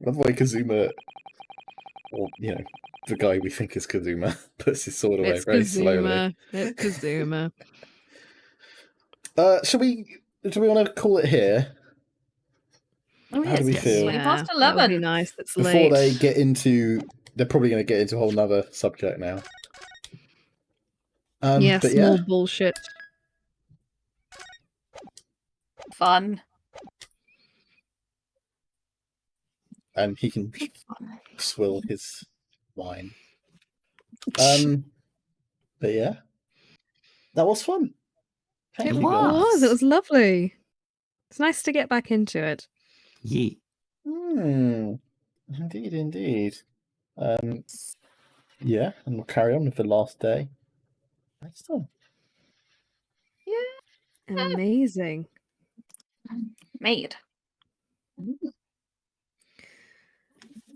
Love the way Kazuma, or the guy we think is Kazuma, puts his sword away It's very slowly. Kazuma. It's Kazuma. Do we want to call it here? Oh, How do we feel? 20 past That would be 11. nice. It's Before late. they get into, they're probably going to get into a whole nother subject now. Yes, but yeah, more bullshit. Fun. and he can swill his wine. But yeah, that was fun. Thank It you, It guys. was. It was lovely. It's nice to get back into it. Yee. Indeed, indeed. Yeah, and we'll carry on with the last day next time. Amazing. Made.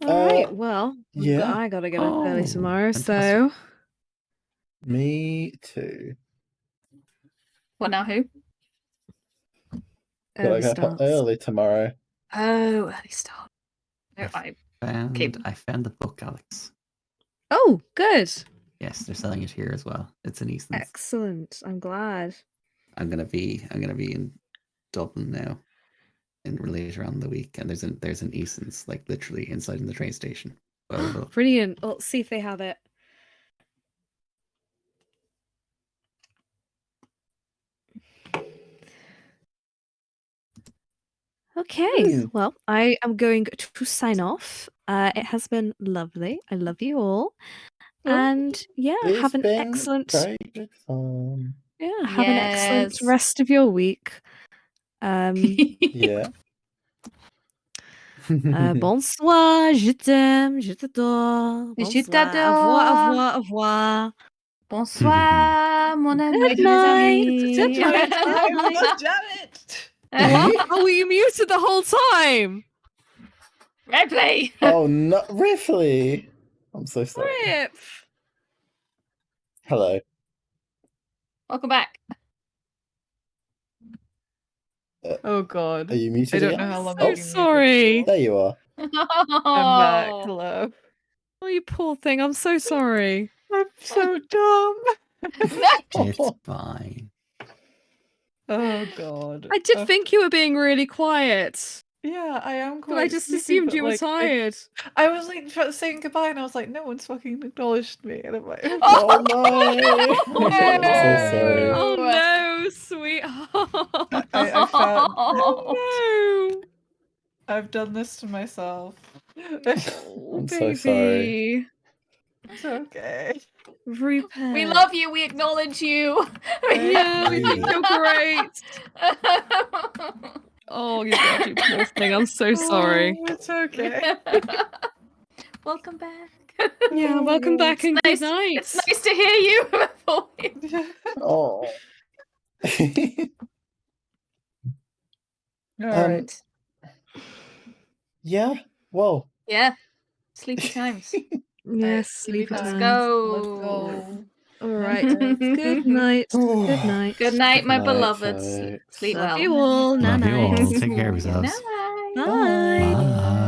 All right. Uh, Well, yeah. I gotta get up early Oh, tomorrow, fantastic. so Me too. What now? Who? Gotta early get up starts. early tomorrow. Oh, early start. No, I found the book, Alex. Oh, good. Yes, they're selling it here as well. It's in Easton's. Excellent. I'm glad. I'm gonna be in Dublin now, and later on in the week, and there's an Easton's like literally inside in the train station. Well, Brilliant. Let's see if they have it. Okay. Well, I am going to sign off. It has been lovely. I love you all. And yeah, It's have an been excellent great fun. have an excellent Yes. rest of your week. Yeah. Bonsoir, je t'aime, je t'adore. Je Bonsoir, t'adore. Au revoir, au revoir, au revoir. Bonsoir, mon ami. Good mes night. amis. Good night. Damn it! What? Oh, were you muted the whole time? Ripley. Oh no, Ripley! I'm so sorry. Rip. Hello. Welcome back. Oh god. Are you muted I don't again? know how long So I've been muted sorry. for. There you are. I'm back. Oh. Hello. Oh, you poor thing. I'm so sorry. I'm so dumb. it's fine. Oh god. I did think you were being really quiet, Yeah, I am quite. but I just sleepy, assumed but, you were like, tired. I was like saying goodbye, and I was like, no one's fucking acknowledged me, and I'm like, Oh no! I'm so sorry. Oh no, sweetheart. I found. Oh no. I've done this to myself. Oh, I'm so sorry. baby. It's okay. Rupert. We love you. We acknowledge you. Yeah, we think you're great. Oh, you God, you poor thing. I'm so sorry. Oh, it's okay. Welcome back. Yeah, welcome back and Nice- good night. It's nice to hear you. Oh. All right. Yeah. Well. Yeah. Sleepy times. Yes, sleepy Let's time. go. All right. Good night. Good night. Good night, my Night, beloveds. folks. Sleep Love well. you all. Love you all. Night. Take care of Good yourselves. night. Bye. Bye.